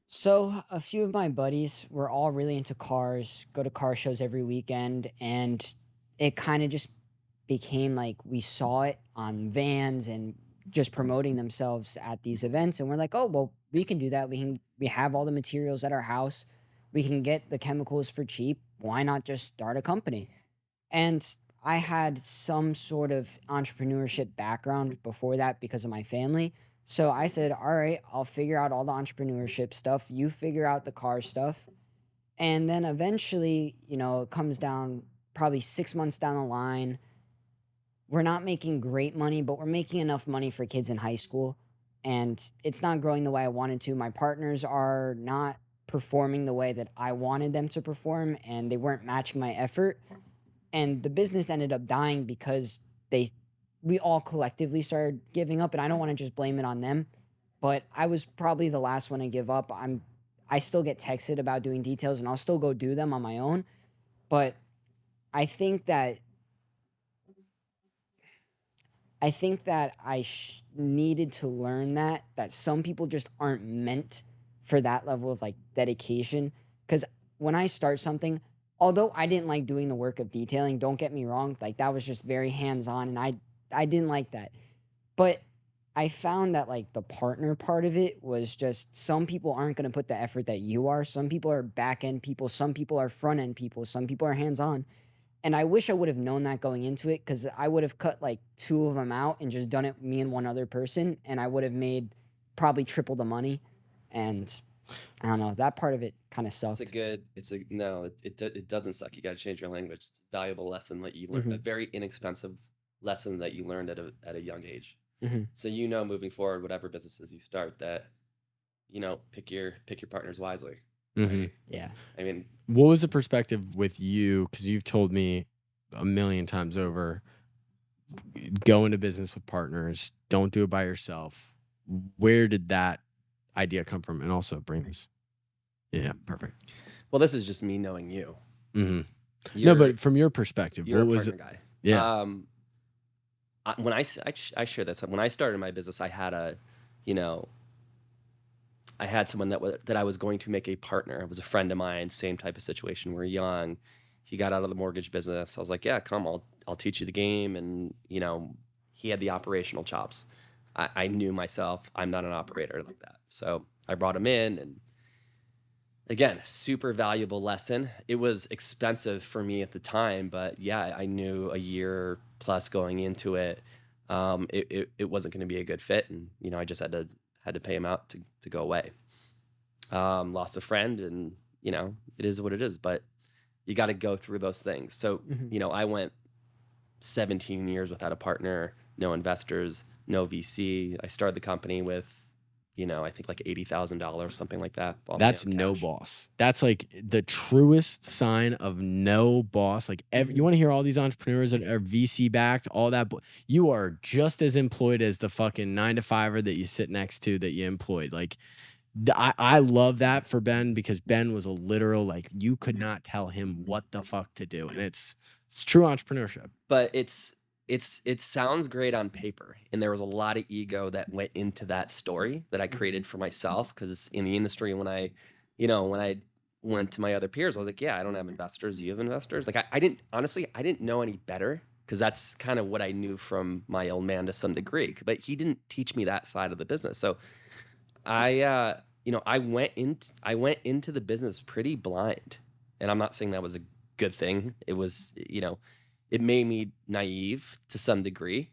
So a few of my buddies were all really into cars, go to car shows every weekend, and it kind of just became like we saw it on vans and just promoting themselves at these events, and we're like, oh well, we can do that. We have all the materials at our house. We can get the chemicals for cheap. Why not just start a company? And I had some sort of entrepreneurship background before that because of my family. So I said, all right, I'll figure out all the entrepreneurship stuff. You figure out the car stuff. And then eventually, it comes down probably 6 months down the line. We're not making great money, but we're making enough money for kids in high school. And it's not growing the way I wanted to. My partners are not performing the way that I wanted them to perform, and they weren't matching my effort. And the business ended up dying because we all collectively started giving up, and I don't want to just blame it on them, but I was probably the last one to give up. I still get texted about doing details, and I'll still go do them on my own. But I think that I needed to learn that some people just aren't meant for that level of like dedication. Because when I start something, although I didn't like doing the work of detailing, don't get me wrong, like that was just very hands-on, and I didn't like that. But I found that like the partner part of it was just some people aren't going to put the effort that you are. Some people are back-end people. Some people are front-end people. Some people are hands-on. And I wish I would have known that going into it, because I would have cut like 2 of them out and just done it me and one other person, and I would have made probably triple the money. And I don't know, that part of it kind of sucked. No, it doesn't suck. You got to change your language. It's a valuable lesson that you learned, a very inexpensive lesson that you learned at a young age. So moving forward, whatever businesses you start, that pick your partners wisely. Right? Yeah. I mean, what was the perspective with you? Because you've told me a million times over, go into business with partners. Don't do it by yourself. Where did that idea come from? And also bring this. Yeah, perfect. Well, this is just me knowing you. No, but from your perspective, you're what a was partner it? Guy. Yeah. When I share this, when I started my business, I had I had someone that I was going to make a partner. It was a friend of mine, same type of situation. We're young. He got out of the mortgage business. I was like, yeah, come, I'll teach you the game. And, he had the operational chops. I knew myself. I'm not an operator like that. So I brought him in, and again, super valuable lesson. It was expensive for me at the time, but yeah, I knew a year plus going into it, it wasn't going to be a good fit. And, I just had to pay him out to go away. Lost a friend, and, it is what it is, but you got to go through those things. So, I went 17 years without a partner, no investors, no VC. I started the company with, I think like $80,000, something like that. That's no boss. That's like the truest sign of no boss. Like you want to hear all these entrepreneurs that are VC backed, all that. You are just as employed as the fucking 9-to-5er that you sit next to that you employed. Like I love that for Ben, because Ben was a literal, like, you could not tell him what the fuck to do. And it's true entrepreneurship. But it sounds great on paper, and there was a lot of ego that went into that story that I created for myself, because in the industry, when I went to my other peers, I was like, yeah, I don't have investors. You have investors? Like, I didn't know any better, because that's kind of what I knew from my old man to some degree, but he didn't teach me that side of the business. So I went into the business pretty blind, and I'm not saying that was a good thing. It was, it made me naive to some degree.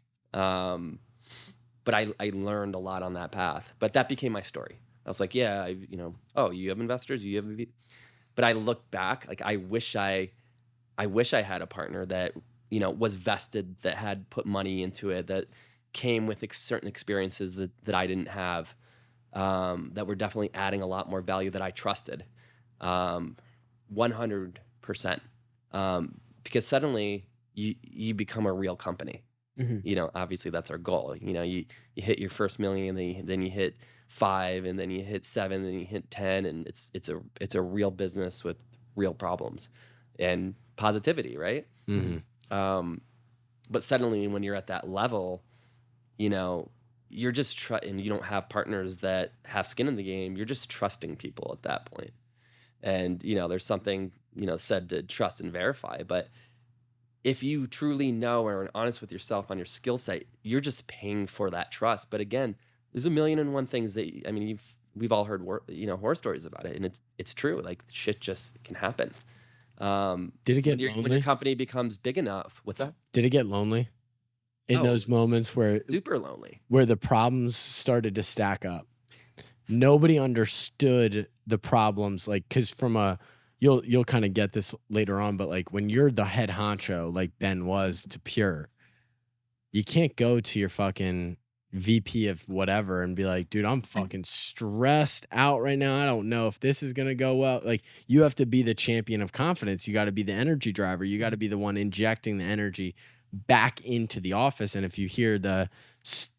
but I learned a lot on that path. But that became my story. I was like, yeah, oh, you have investors, you have, but I look back, like I wish I had a partner that, was vested, that had put money into it, that came with certain experiences that I didn't have, that were definitely adding a lot more value, that I trusted, 100%. Because suddenly you become a real company. Obviously that's our goal. You hit your first million, then you hit 5, and then you hit 7, and you hit 10, and it's a real business with real problems and positivity, right? But suddenly when you're at that level, you're just and you don't have partners that have skin in the game. You're just trusting people at that point. And there's something said to trust and verify, but if you truly know or are honest with yourself on your skill set, you're just paying for that trust. But again, there's 1,000,001 things that, we've all heard horror stories about it, and it's true. Like, shit just can happen. Did it get lonely? When your company becomes big enough? What's that? Did it get lonely in those moments where super lonely, where the problems started to stack up? Nobody understood the problems, like, because from a you'll kind of get this later on, but like when you're the head honcho, like Ben was to Pure, you can't go to your fucking VP of whatever and be like, dude, I'm fucking stressed out right now. I don't know if this is going to go well. Like, you have to be the champion of confidence. You got to be the energy driver. You got to be the one injecting the energy back into the office. And if you hear the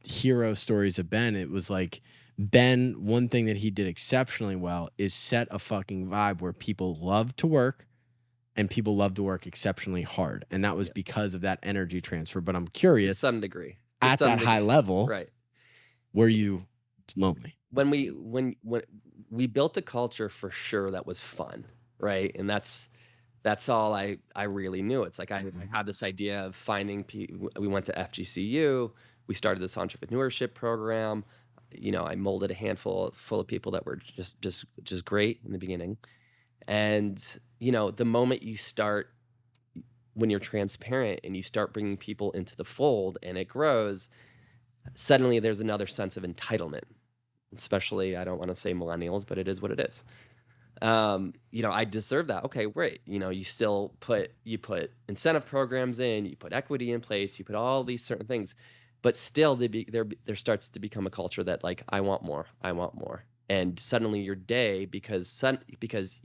hero stories of Ben, it was like, Ben, one thing that he did exceptionally well is set a fucking vibe where people love to work, and people love to work exceptionally hard. And that was because of that energy transfer. But I'm curious, to some degree, at that high level, right? Were you lonely? When we built a culture, for sure, that was fun, right? And that's all I really knew. It's like I had this idea of finding people. We went to FGCU. We started this entrepreneurship program. I molded a handful full of people that were just great in the beginning. And, the moment you start, when you're transparent and you start bringing people into the fold and it grows, suddenly there's another sense of entitlement, especially, I don't want to say millennials, but it is what it is. I deserve that. Okay, great. You put incentive programs in, you put equity in place, you put all these certain things. But still, there starts to become a culture that, like, I want more, and suddenly your day, because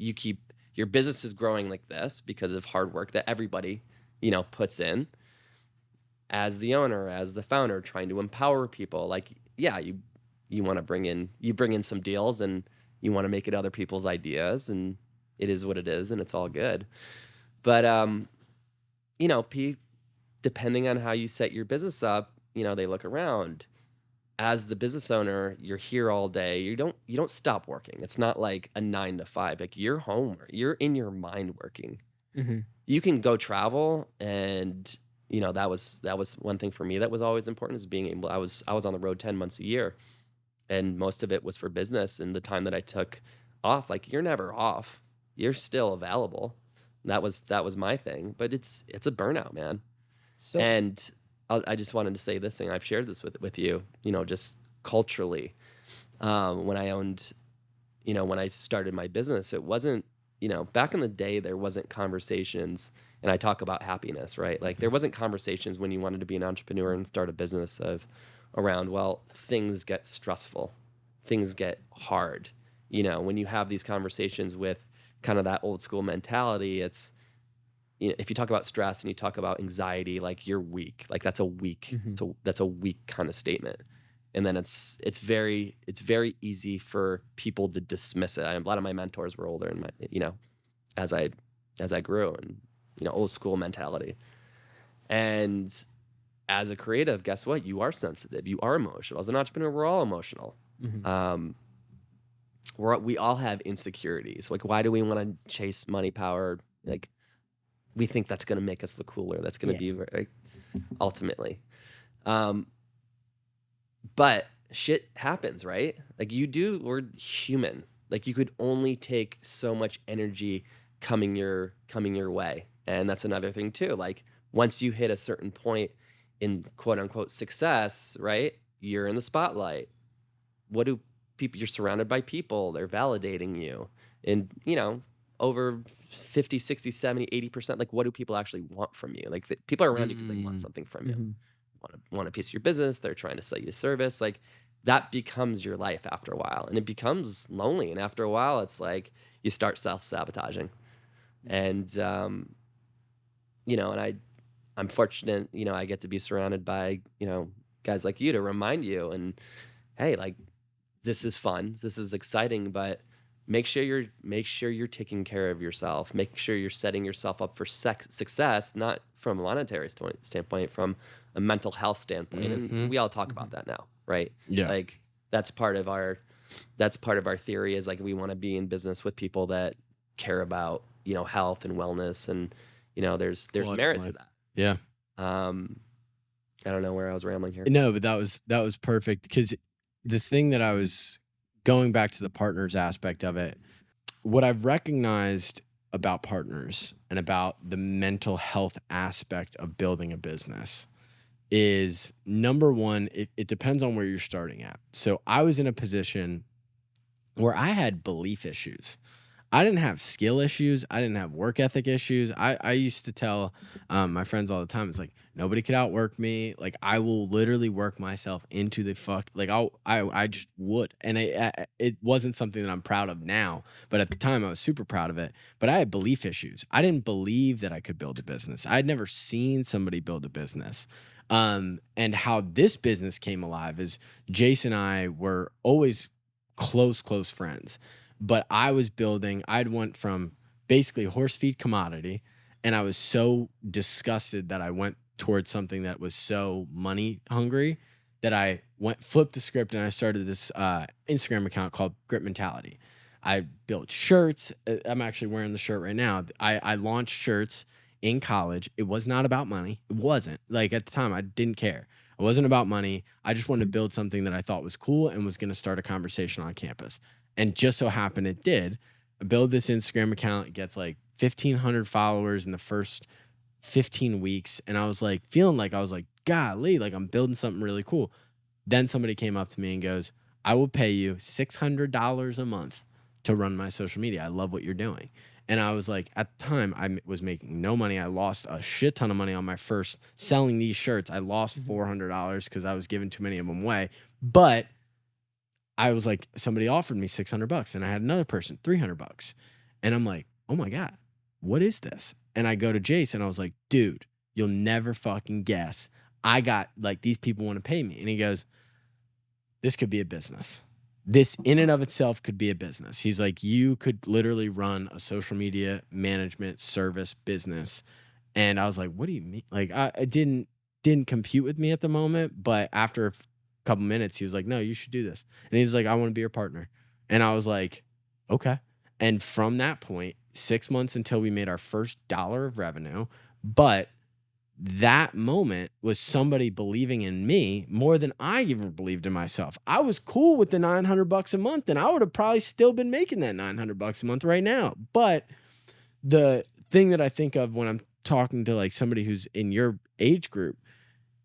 your business is growing like this because of hard work that everybody, puts in. As the owner, as the founder, trying to empower people, like, yeah, you want to bring in some deals, and you want to make it other people's ideas, and it is what it is, and it's all good. But depending on how you set your business up. They look around. As the business owner, you're here all day. You don't stop working. It's not like a 9 to 5. Like, you're home. You're in your mind working. You can go travel, and that was one thing for me that was always important, is being able. I was on the road 10 months a year, and most of it was for business. And the time that I took off, like, you're never off. You're still available. That was my thing. But it's a burnout, man. And I just wanted to say this thing. I've shared this with you, just culturally. When I started my business, it wasn't, back in the day, there wasn't conversations, and I talk about happiness, right? Like, there wasn't conversations when you wanted to be an entrepreneur and start a business around, well, things get stressful, things get hard. When you have these conversations with kind of that old school mentality, it's, if you talk about stress and you talk about anxiety, like, you're weak. Like, that's a weak. That's a weak kind of statement. And then it's very easy for people to dismiss it. A lot of my mentors were older, and as I grew, and old school mentality. And as a creative, guess what? You are sensitive. You are emotional. As an entrepreneur, we're all emotional. We all have insecurities. Like, why do we want to chase money, power? Like, we think that's going to make us look cooler. That's going to be ultimately. But shit happens, right? Like, we're human. Like, you could only take so much energy coming your way. And that's another thing too. Like, once you hit a certain point in quote unquote success, right? you're in the spotlight. What do people, you're surrounded by people, they're validating you. And, over 50, 60, 70, 80%, like what do people actually want from you? Like people are around you because they want something from you. Want a piece of your business, they're trying to sell you a service. Like that becomes your life after a while, and it becomes lonely. And after a while, it's like you start self-sabotaging. And, and I'm fortunate, I get to be surrounded by, guys like you to remind you, and hey, like this is fun, this is exciting, but make sure you're taking care of yourself. Make sure you're setting yourself up for success, not from a monetary standpoint, from a mental health standpoint. And we all talk about that now, right? Yeah. Like that's part of our theory is like we want to be in business with people that care about, health and wellness, and there's merit to that. Yeah. I don't know where I was rambling here. No, but that was perfect, because the thing that I was going back to the partners aspect of it, what I've recognized about partners and about the mental health aspect of building a business is, number one, it depends on where you're starting at. So I was in a position where I had belief issues. I didn't have skill issues. I didn't have work ethic issues. I used to tell my friends all the time, it's like, nobody could outwork me. Like, I will literally work myself into the fuck. Like, I just would. And it wasn't something that I'm proud of now. But at the time, I was super proud of it. But I had belief issues. I didn't believe that I could build a business. I had never seen somebody build a business. And how this business came alive is Jace and I were always close friends. But I'd went from basically horse feed commodity, and I was so disgusted that I went towards something that was so money hungry that I flipped the script, and I started this Instagram account called Grit Mentality. I built shirts. I'm actually wearing the shirt right now. I launched shirts in college. It was not about money. It wasn't. Like, at the time, I didn't care. It wasn't about money. I just wanted to build something that I thought was cool and was going to start a conversation on campus. And just so happened it did. I build this Instagram account. It gets like 1,500 followers in the first 15 weeks. And I was like, golly, like I'm building something really cool. Then somebody came up to me and goes, I will pay you $600 a month to run my social media. I love what you're doing. And I was like, at the time, I was making no money. I lost a shit ton of money on my first selling these shirts. I lost $400 because I was giving too many of them away. But I was like, somebody offered me $600, and I had another person $300, and I'm like, oh my God, what is this? And I go to Jace, and I was like, dude, you'll never fucking guess. I got, like, these people want to pay me. And he goes, this could be a business. This in and of itself could be a business. He's like, you could literally run a social media management service business. And I was like, what do you mean? Like, I didn't compute with me at the moment, but after a couple minutes, he was like, no, you should do this. And he's like, I want to be your partner. And I was like, okay. And from that point, 6 months until we made our first $1 of revenue. But that moment was somebody believing in me more than I even believed in myself. I was cool with the $900 a month, and I would have probably still been making that $900 a month right now. But the thing that I think of when I'm talking to like somebody who's in your age group,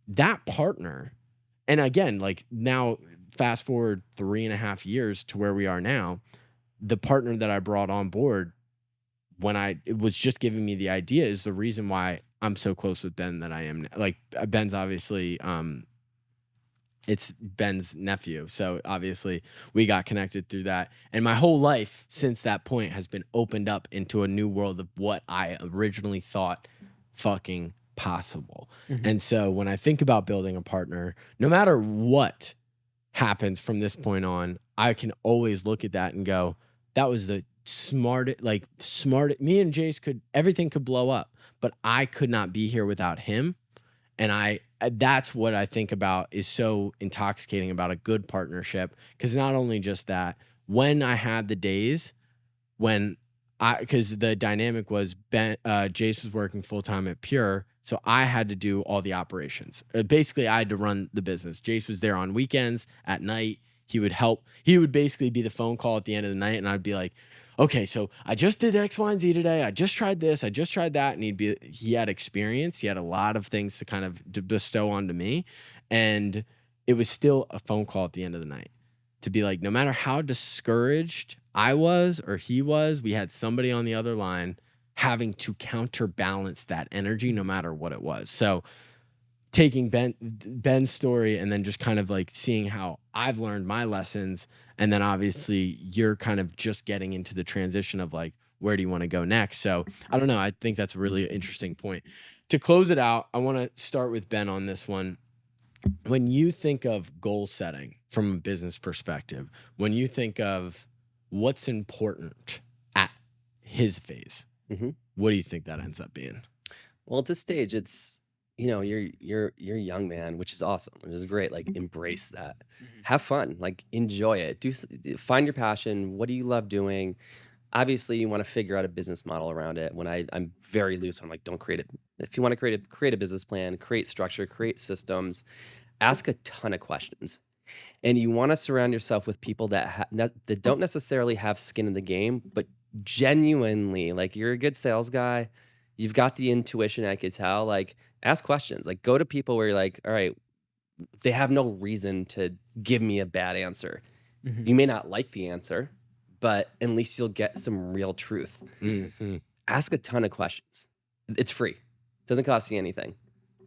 that partner. And again, like now, fast forward 3.5 years to where we are now, the partner that I brought on board when it was just giving me the idea is the reason why I'm so close with Ben that I am. Like, Ben's obviously, it's Ben's nephew. So obviously we got connected through that. And my whole life since that point has been opened up into a new world of what I originally thought fucking possible. And so when I think about building a partner, no matter what happens from this point on, I can always look at that and go, that was the smart. Me and Jace everything could blow up, but I could not be here without him. And that's what I think about is so intoxicating about a good partnership. Because not only just that, when I had the days when because the dynamic was Jace was working full-time at Pure, so I had to do all the operations. Basically, I had to run the business. Jace was there on weekends, at night. He would help. He would basically be the phone call at the end of the night, and I'd be like, okay, so I just did X, Y, and Z today. I just tried this. I just tried that. And he had experience. He had a lot of things to kind of bestow onto me. And it was still a phone call at the end of the night to be like, no matter how discouraged I was or he was, we had somebody on the other line having to counterbalance that energy no matter what it was. So taking Ben's story and then just kind of like seeing how I've learned my lessons, and then obviously you're kind of just getting into the transition of like, where do you want to go next? So I don't know. I think that's a really interesting point. To close it out, I want to start with Ben on this one. When you think of goal setting from a business perspective, when you think of what's important at his phase, what do you think that ends up being? Well, at this stage, it's, you know, you're a young man, which is awesome. It is great. Like, embrace that. Have fun. Like, enjoy it. Find your passion. What do you love doing? Obviously, you want to figure out a business model around it. When I'm very loose, I'm like, don't create it. If you want to create a business plan, create structure, create systems, ask a ton of questions. And you want to surround yourself with people that that don't necessarily have skin in the game, but genuinely, like, you're a good sales guy. You've got the intuition, I could tell. Like, ask questions. Like, go to people where you're like, all right, they have no reason to give me a bad answer. You may not like the answer, but at least you'll get some real truth. Ask a ton of questions. It's free. Doesn't cost you anything.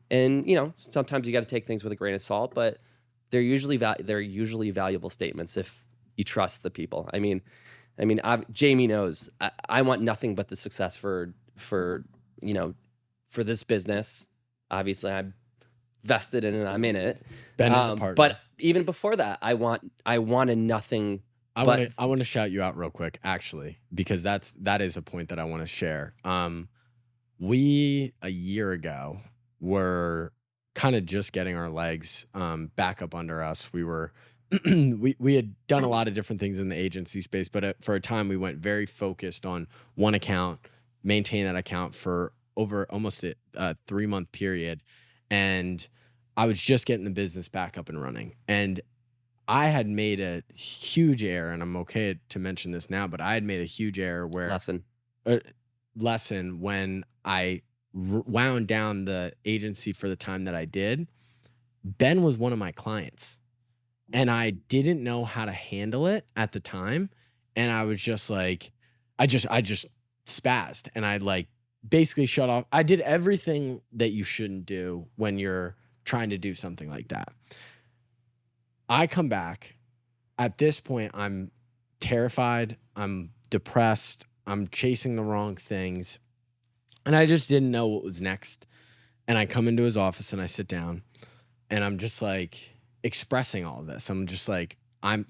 And, you know, sometimes you got to take things with a grain of salt, but they're usually valuable statements if you trust the people. I mean, Jaime knows I want nothing but the success for you know, for this business. Obviously, I'm vested in it. I'm in it. Ben is a partner. But even before that, I wanted nothing. I want to shout you out real quick, actually, because that is a point that I want to share. We a year ago were kind of just getting our legs back up under us. We were we had done a lot of different things in the agency space, but for a time we went very focused on one account, maintain that account for over almost a 3-month period, and I was just getting the business back up and running. And I had made a huge error, and I'm okay to mention this now, but I had made a huge error where lesson when I wound down the agency for the time that I did. Ben was one of my clients, and I didn't know how to handle it at the time. And I was just like, I just spazzed, and I'd like basically shut off. I did everything that you shouldn't do when you're trying to do something like that. I come back. At this point, I'm terrified. I'm depressed. I'm chasing the wrong things. And I just didn't know what was next. And I come into his office and I sit down and I'm just like expressing all of this. I'm just like,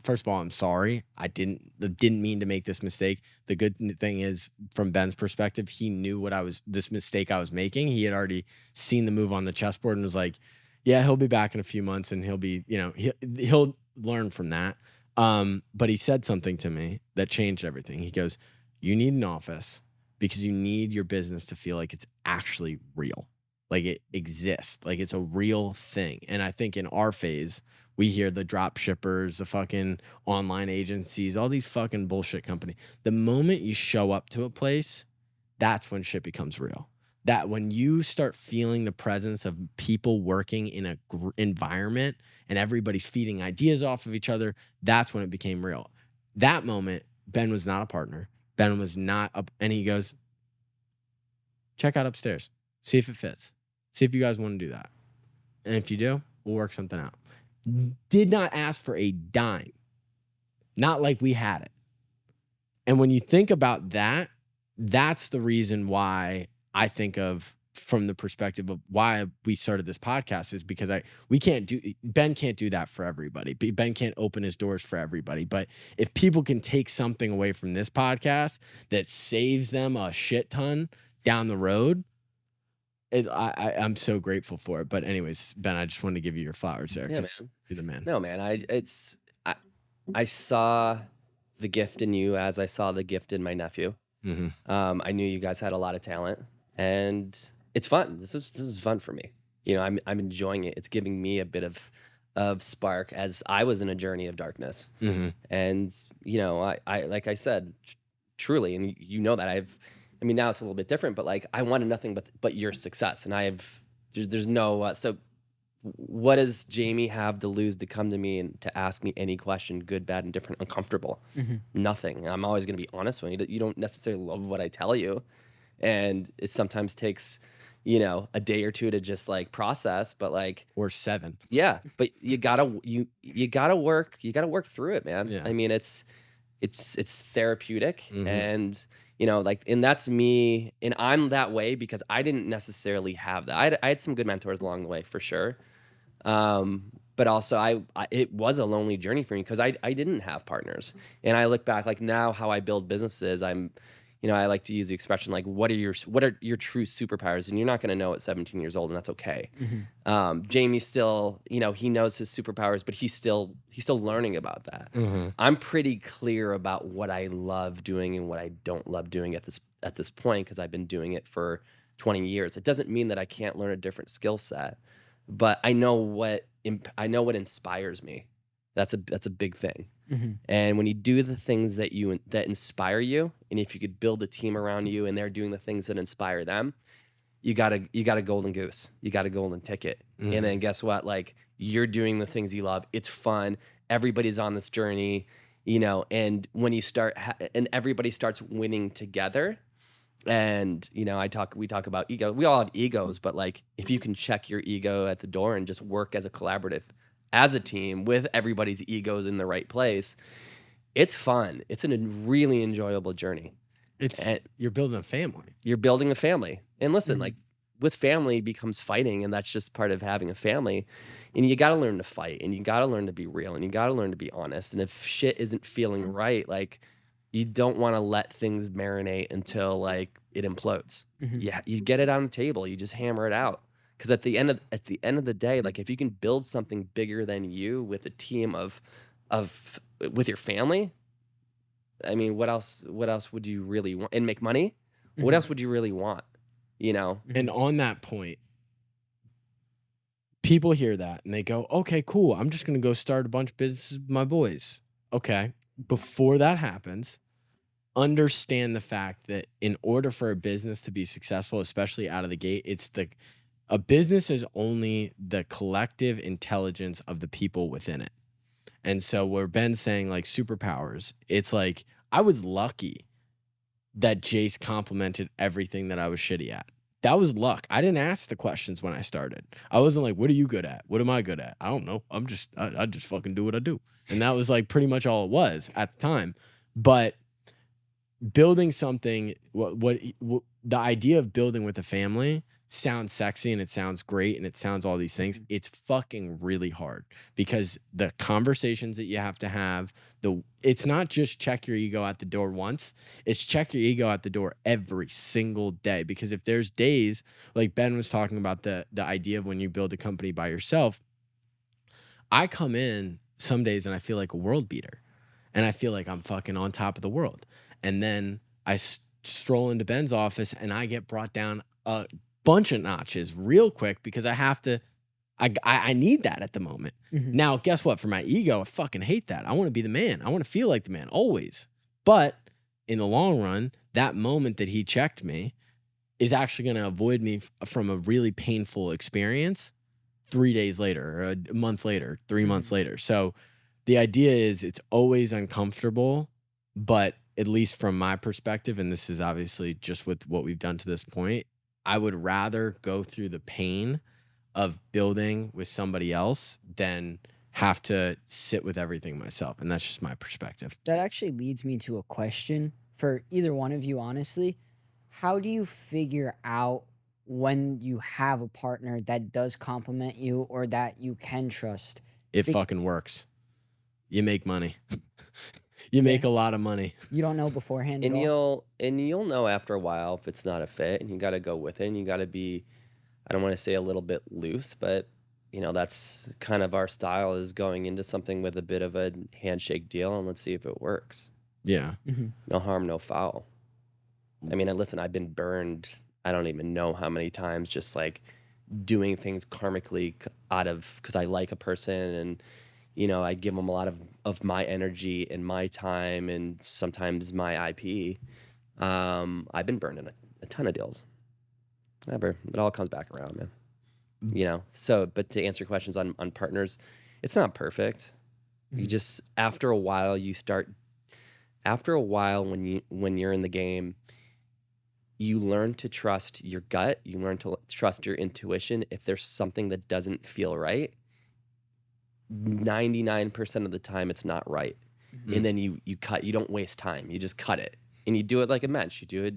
first of all, I'm sorry. I didn't mean to make this mistake. The good thing is, from Ben's perspective, he knew this mistake I was making. He had already seen the move on the chessboard and was like, yeah, he'll be back in a few months and he'll be, you know, he'll learn from that. But he said something to me that changed everything. He goes, you need an office because you need your business to feel like it's actually real. Like it exists. Like it's a real thing. And I think in our phase, we hear the drop shippers, the fucking online agencies, all these fucking bullshit companies. The moment you show up to a place, that's when shit becomes real. That when you start feeling the presence of people working in a environment and everybody's feeding ideas off of each other, that's when it became real. That moment, Ben was not a partner. Ben was not up, and he goes, check out upstairs. See if it fits. See if you guys want to do that. And if you do, we'll work something out. Did not ask for a dime. Not like we had it. And when you think about that, that's the reason why I think of, from the perspective of why we started this podcast, is because Ben can't do that for everybody. Ben can't open his doors for everybody. But if people can take something away from this podcast that saves them a shit ton down the road, I'm so grateful for it. But anyways, Ben, I just wanted to give you your flowers there. Yeah, man. You're the man. No, man. I saw the gift in you as I saw the gift in my nephew. I knew you guys had a lot of talent, and it's fun. This is fun for me. You know, I'm enjoying it. It's giving me a bit of spark as I was in a journey of darkness. And you know, I like I said, truly, and you know that I mean, now it's a little bit different, but like I wanted nothing but your success, and there's no so what does Jaime have to lose to come to me and to ask me any question, good, bad, indifferent, uncomfortable? Nothing. I'm always going to be honest with you. You don't necessarily love what I tell you. And it sometimes takes, a day or two to just like process, but like, or 7. yeah, but you gotta work through it, man. Yeah. I mean, it's therapeutic, and and that's me, and I'm that way because I didn't necessarily have that. I had some good mentors along the way for sure, but also it was a lonely journey for me because I didn't have partners, and I look back like now how I build businesses. I like to use the expression like, what are your true superpowers? And you're not going to know at 17 years old, and that's okay. Jamie still, he knows his superpowers, but he's still learning about that. I'm pretty clear about what I love doing and what I don't love doing at this point because I've been doing it for 20 years. It doesn't mean that I can't learn a different skill set, but I know what inspires me. That's a big thing. And when you do the things that inspire you, and if you could build a team around you and they're doing the things that inspire them, you got a golden goose. You got a golden ticket. And then guess what? Like, you're doing the things you love. It's fun. Everybody's on this journey, and when you start and everybody starts winning together. And we talk about ego. We all have egos, but like, if you can check your ego at the door and just work as a collaborative, as a team with everybody's egos in the right place, it's fun. It's a really enjoyable journey. You're building a family. You're building a family. And listen, like, with family becomes fighting, and that's just part of having a family. And you got to learn to fight, and you got to learn to be real, and you got to learn to be honest. And if shit isn't feeling right, like, you don't want to let things marinate until like it implodes. Yeah, you get it on the table. You just hammer it out. Because at the end of the day, like, if you can build something bigger than you with a team with your family, I mean, what else would you really want? And make money? What else would you really want? And on that point, people hear that and they go, okay, cool. I'm just going to go start a bunch of businesses with my boys. Okay. Before that happens, understand the fact that in order for a business to be successful, especially out of the gate, a business is only the collective intelligence of the people within it. And so where Ben's saying like superpowers, it's like, I was lucky that Jace complimented everything that I was shitty at. That was luck. I didn't ask the questions when I started. I wasn't like, what are you good at? What am I good at? I don't know. I just fucking do what I do. And that was like pretty much all it was at the time. But building something, what the idea of building with a family sounds sexy and it sounds great and it sounds all these things. It's fucking really hard because the conversations that you have to have, it's not just check your ego at the door once, it's check your ego at the door every single day. Because if there's days, like Ben was talking about the idea of when you build a company by yourself, I come in some days and I feel like a world beater and I feel like I'm fucking on top of the world. And then I stroll into Ben's office and I get brought down a bunch of notches real quick because I need that at the moment. Now, guess what? For my ego, I fucking hate that. I want to be the man. I want to feel like the man always. But in the long run, that moment that he checked me is actually going to avoid me from a really painful experience 3 days later, or a month later, 3 months later. So the idea is it's always uncomfortable, but at least from my perspective, and this is obviously just with what we've done to this point, I would rather go through the pain of building with somebody else than have to sit with everything myself. And that's just my perspective. That actually leads me to a question for either one of you, honestly. How do you figure out when you have a partner that does compliment you or that you can trust? It fucking works. You make money. You make a lot of money. You don't know beforehand at all? You'll know after a while if it's not a fit, and you got to go with it, and you got to be, I don't want to say a little bit loose, but that's kind of our style, is going into something with a bit of a handshake deal, and let's see if it works. Yeah. No harm, no foul. I mean, listen, I've been burned, I don't even know how many times, just like doing things karmically because I like a person, and I give them a lot of my energy and my time and sometimes my IP. I've been burned in a ton of deals. It all comes back around, man. you know. So, but to answer questions on partners, it's not perfect. You just, after a while when you're in the game, you learn to trust your gut, you learn to trust your intuition. If there's something that doesn't feel right, 99% of the time it's not right. And then you cut, you don't waste time. You just cut it. And you do it like a mensch. You do it,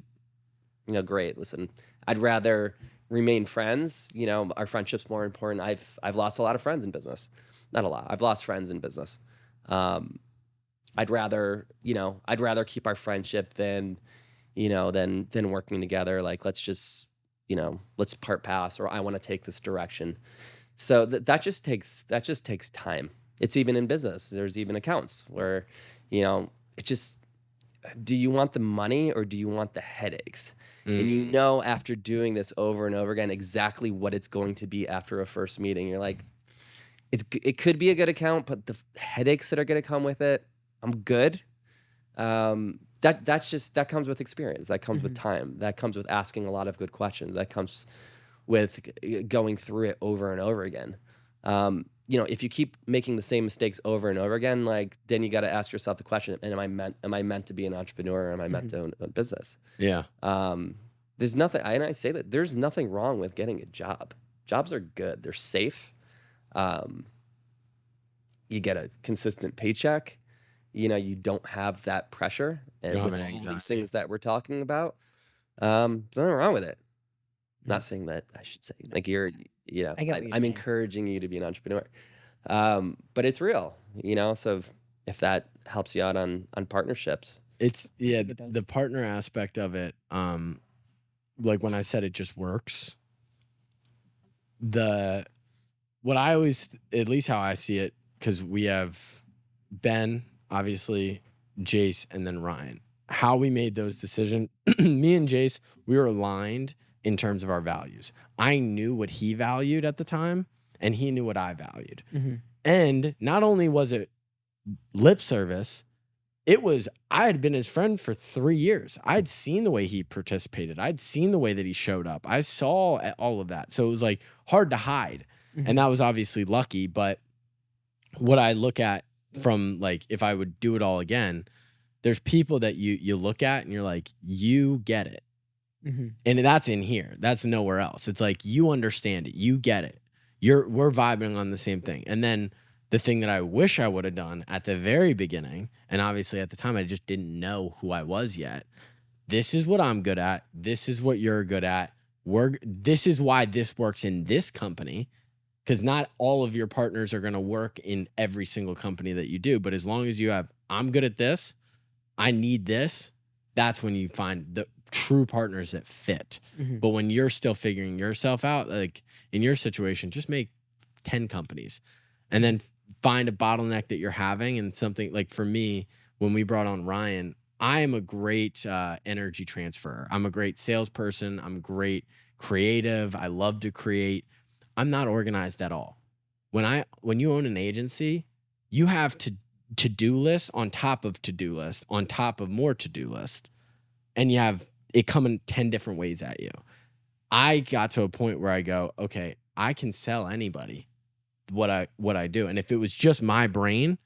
you know, great. Listen, I'd rather remain friends. You know, our friendship's more important. I've lost a lot of friends in business. Not a lot. I've lost friends in business. I'd rather keep our friendship than working together. Like, let's just, let's part paths, or I want to take this direction. So that just takes time. It's even in business. There's even accounts where, it just, do you want the money or do you want the headaches? And after doing this over and over again, exactly what it's going to be after a first meeting. You're like, it could be a good account, but the headaches that are going to come with it, I'm good. That comes with experience. That comes with time. That comes with asking a lot of good questions. That comes with going through it over and over again. If you keep making the same mistakes over and over again, like, then you got to ask yourself the question: am I meant to be an entrepreneur? Or am I meant to own a business? Yeah. There's nothing, and I say that there's nothing wrong with getting a job. Jobs are good. They're safe. You get a consistent paycheck. You don't have that pressure, and with all these things that we're talking about, there's nothing wrong with it. Not saying that I should say, like, I'm encouraging you to be an entrepreneur, but it's real, So if that helps you out on partnerships, the partner aspect of it. Like when I said it just works. What I always, at least how I see it, because we have Ben, obviously, Jace, and then Ryan. How we made those decisions, me and Jace, we were aligned in terms of our values. I knew what he valued at the time, and he knew what I valued. And not only was it lip service, I had been his friend for 3 years. I'd seen the way he participated. I'd seen the way that he showed up. I saw all of that. So it was like hard to hide. And that was obviously lucky. But what I look at from, like, if I would do it all again, there's people that you look at and you're like, you get it. And that's in here. That's nowhere else. It's like, you understand it. You get it. We're vibing on the same thing. And then the thing that I wish I would have done at the very beginning, and obviously at the time I just didn't know who I was yet. This is what I'm good at. This is what you're good at. This is why this works in this company, because not all of your partners are going to work in every single company that you do. But as long as you have, I'm good at this, I need this, that's when you find the true partners that fit. But when you're still figuring yourself out, like in your situation, just make 10 companies and then find a bottleneck that you're having. And something like, for me, when we brought on Ryan, I am a great energy transfer. I'm a great salesperson. I'm great creative. I love to create. I'm not organized at all. When you own an agency, you have to-do lists on top of to-do lists on top of more to-do lists, and you have it coming 10 different ways at you. I got to a point where I go, okay, I can sell anybody what I do. And if it was just my brain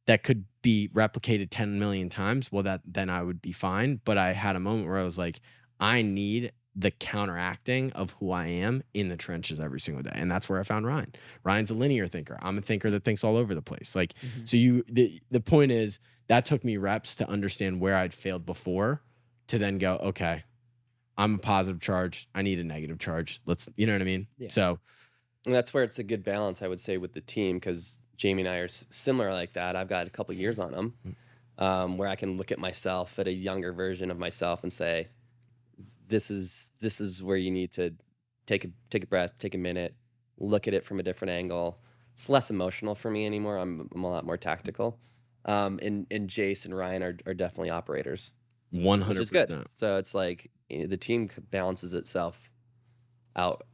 that could be replicated 10 million times, well, then I would be fine. But I had a moment where I was like, I need the counteracting of who I am in the trenches every single day. And that's where I found Ryan. Ryan's a linear thinker. I'm a thinker that thinks all over the place. Like, so the point is, that took me reps to understand where I'd failed before, to then go, okay, I'm a positive charge. I need a negative charge. You know what I mean? Yeah. So, and that's where it's a good balance, I would say, with the team, because Jaime and I are similar like that. I've got a couple years on them, where I can look at myself, at a younger version of myself, and say, this is where you need to take a breath, take a minute, look at it from a different angle. It's less emotional for me anymore. I'm a lot more tactical. And Jace and Ryan are definitely operators. 100%. Which is good. So it's like, the team balances itself out,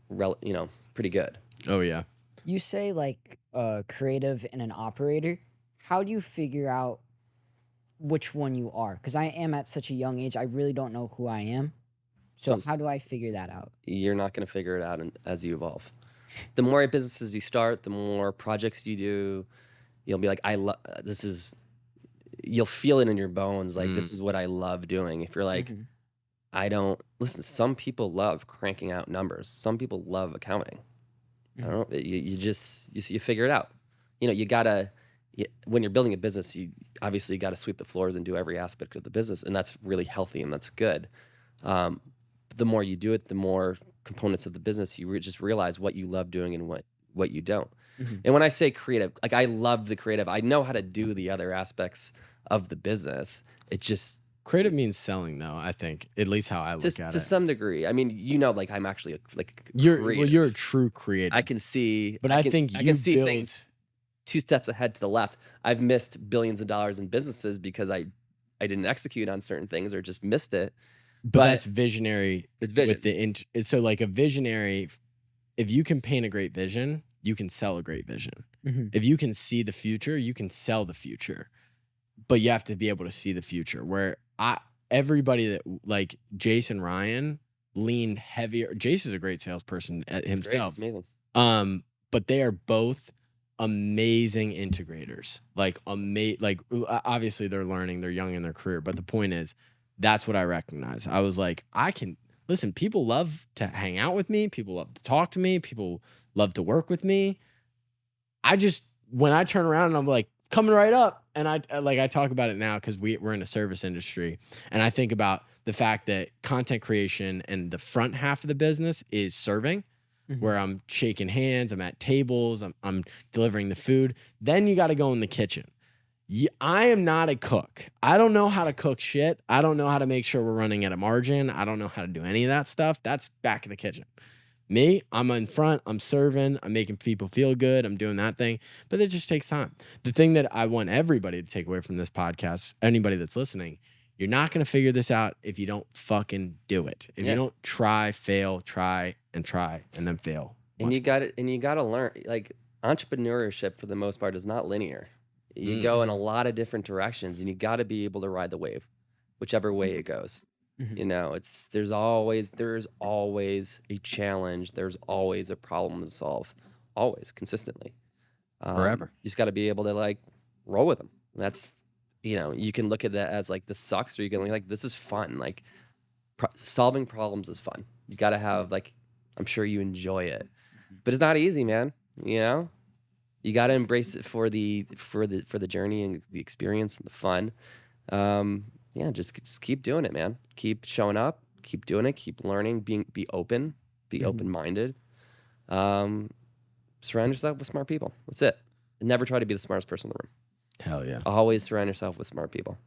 pretty good. Oh, yeah. You say, like, a creative and an operator. How do you figure out which one you are? Because I am at such a young age, I really don't know who I am. So how do I figure that out? You're not going to figure it out as you evolve. the more businesses you start, the more projects you do, you'll be like, you'll feel it in your bones. Like, this is what I love doing. If you're like, listen, some people love cranking out numbers. Some people love accounting. I don't know. You figure it out. When you're building a business, you obviously got to sweep the floors and do every aspect of the business. And that's really healthy and that's good. The more you do it, the more components of the business, you just realize what you love doing and what you don't. And when I say creative, like, I love the creative. I know how to do the other aspects of the business. It just... Creative means selling, though, I think, at least how I look at it. To some degree. I mean, like, I'm actually you're a true creative. I can see... But I can see things 2 steps ahead to the left. I've missed billions of dollars in businesses because I didn't execute on certain things or just missed it. But that's visionary. It's vision. So like a visionary, if you can paint a great vision, you can sell a great vision. If you can see the future, you can sell the future. But you have to be able to see the future. Where everybody that, like Jason Ryan, leaned heavier. Jason's a great salesperson himself. Great. It's amazing. But they are both amazing integrators. Like obviously they're learning, they're young in their career. But the point is, that's what I recognize. I was like, listen, people love to hang out with me. People love to talk to me. People love to work with me. When I turn around and I'm like, coming right up. And I talk about it now because we're in a service industry. And I think about the fact that content creation and the front half of the business is serving, where I'm shaking hands, I'm at tables, I'm delivering the food. Then you got to go in the kitchen. I am not a cook. I don't know how to cook shit. I don't know how to make sure we're running at a margin. I don't know how to do any of that stuff. That's back in the kitchen. Me, I'm in front. I'm serving. I'm making people feel good. I'm doing that thing. But it just takes time. The thing that I want everybody to take away from this podcast, anybody that's listening, you're not going to figure this out if you don't fucking do it. If you don't try, fail, try, and then fail. And you got to learn. Like, entrepreneurship, for the most part, is not linear. You go in a lot of different directions, and you got to be able to ride the wave, whichever way it goes. There's always a challenge. There's always a problem to solve, always, consistently. Forever. You just got to be able to, like, roll with them. That's, you can look at that as like, this sucks, or you can look like, this is fun. Like, solving problems is fun. You got to have, like, I'm sure you enjoy it, but it's not easy, man. You got to embrace it for the journey and the experience and the fun. Just keep doing it, man. Keep showing up, keep doing it, keep learning, be open, be open-minded. Surround yourself with smart people. That's it. And never try to be the smartest person in the room. Hell yeah. Always surround yourself with smart people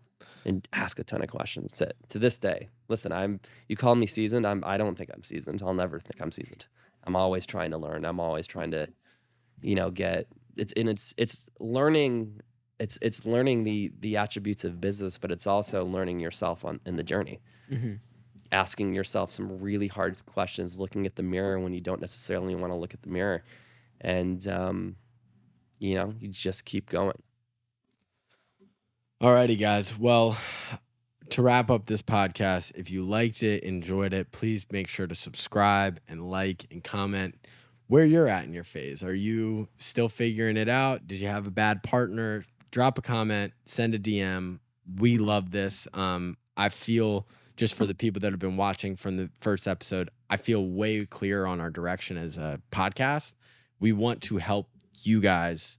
and ask a ton of questions. That's it. To this day, listen, you call me seasoned. I don't think I'm seasoned. I'll never think I'm seasoned. I'm always trying to learn. I'm always trying to, it's learning. It's learning the attributes of business, but it's also learning yourself in the journey. Asking yourself some really hard questions, looking at the mirror when you don't necessarily want to look at the mirror, and you just keep going. Alrighty, guys. Well, to wrap up this podcast, if you liked it, enjoyed it, please make sure to subscribe and like and comment where you're at in your phase. Are you still figuring it out? Did you have a bad partner? Drop a comment, send a DM. We love this. I feel, just for the people that have been watching from the first episode, I feel way clearer on our direction as a podcast. We want to help you guys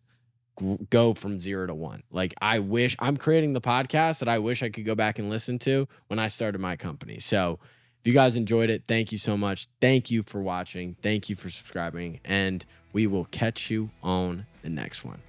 go from 0 to 1. Like, I'm creating the podcast that I wish I could go back and listen to when I started my company. So if you guys enjoyed it, thank you so much. Thank you for watching. Thank you for subscribing. And we will catch you on the next one.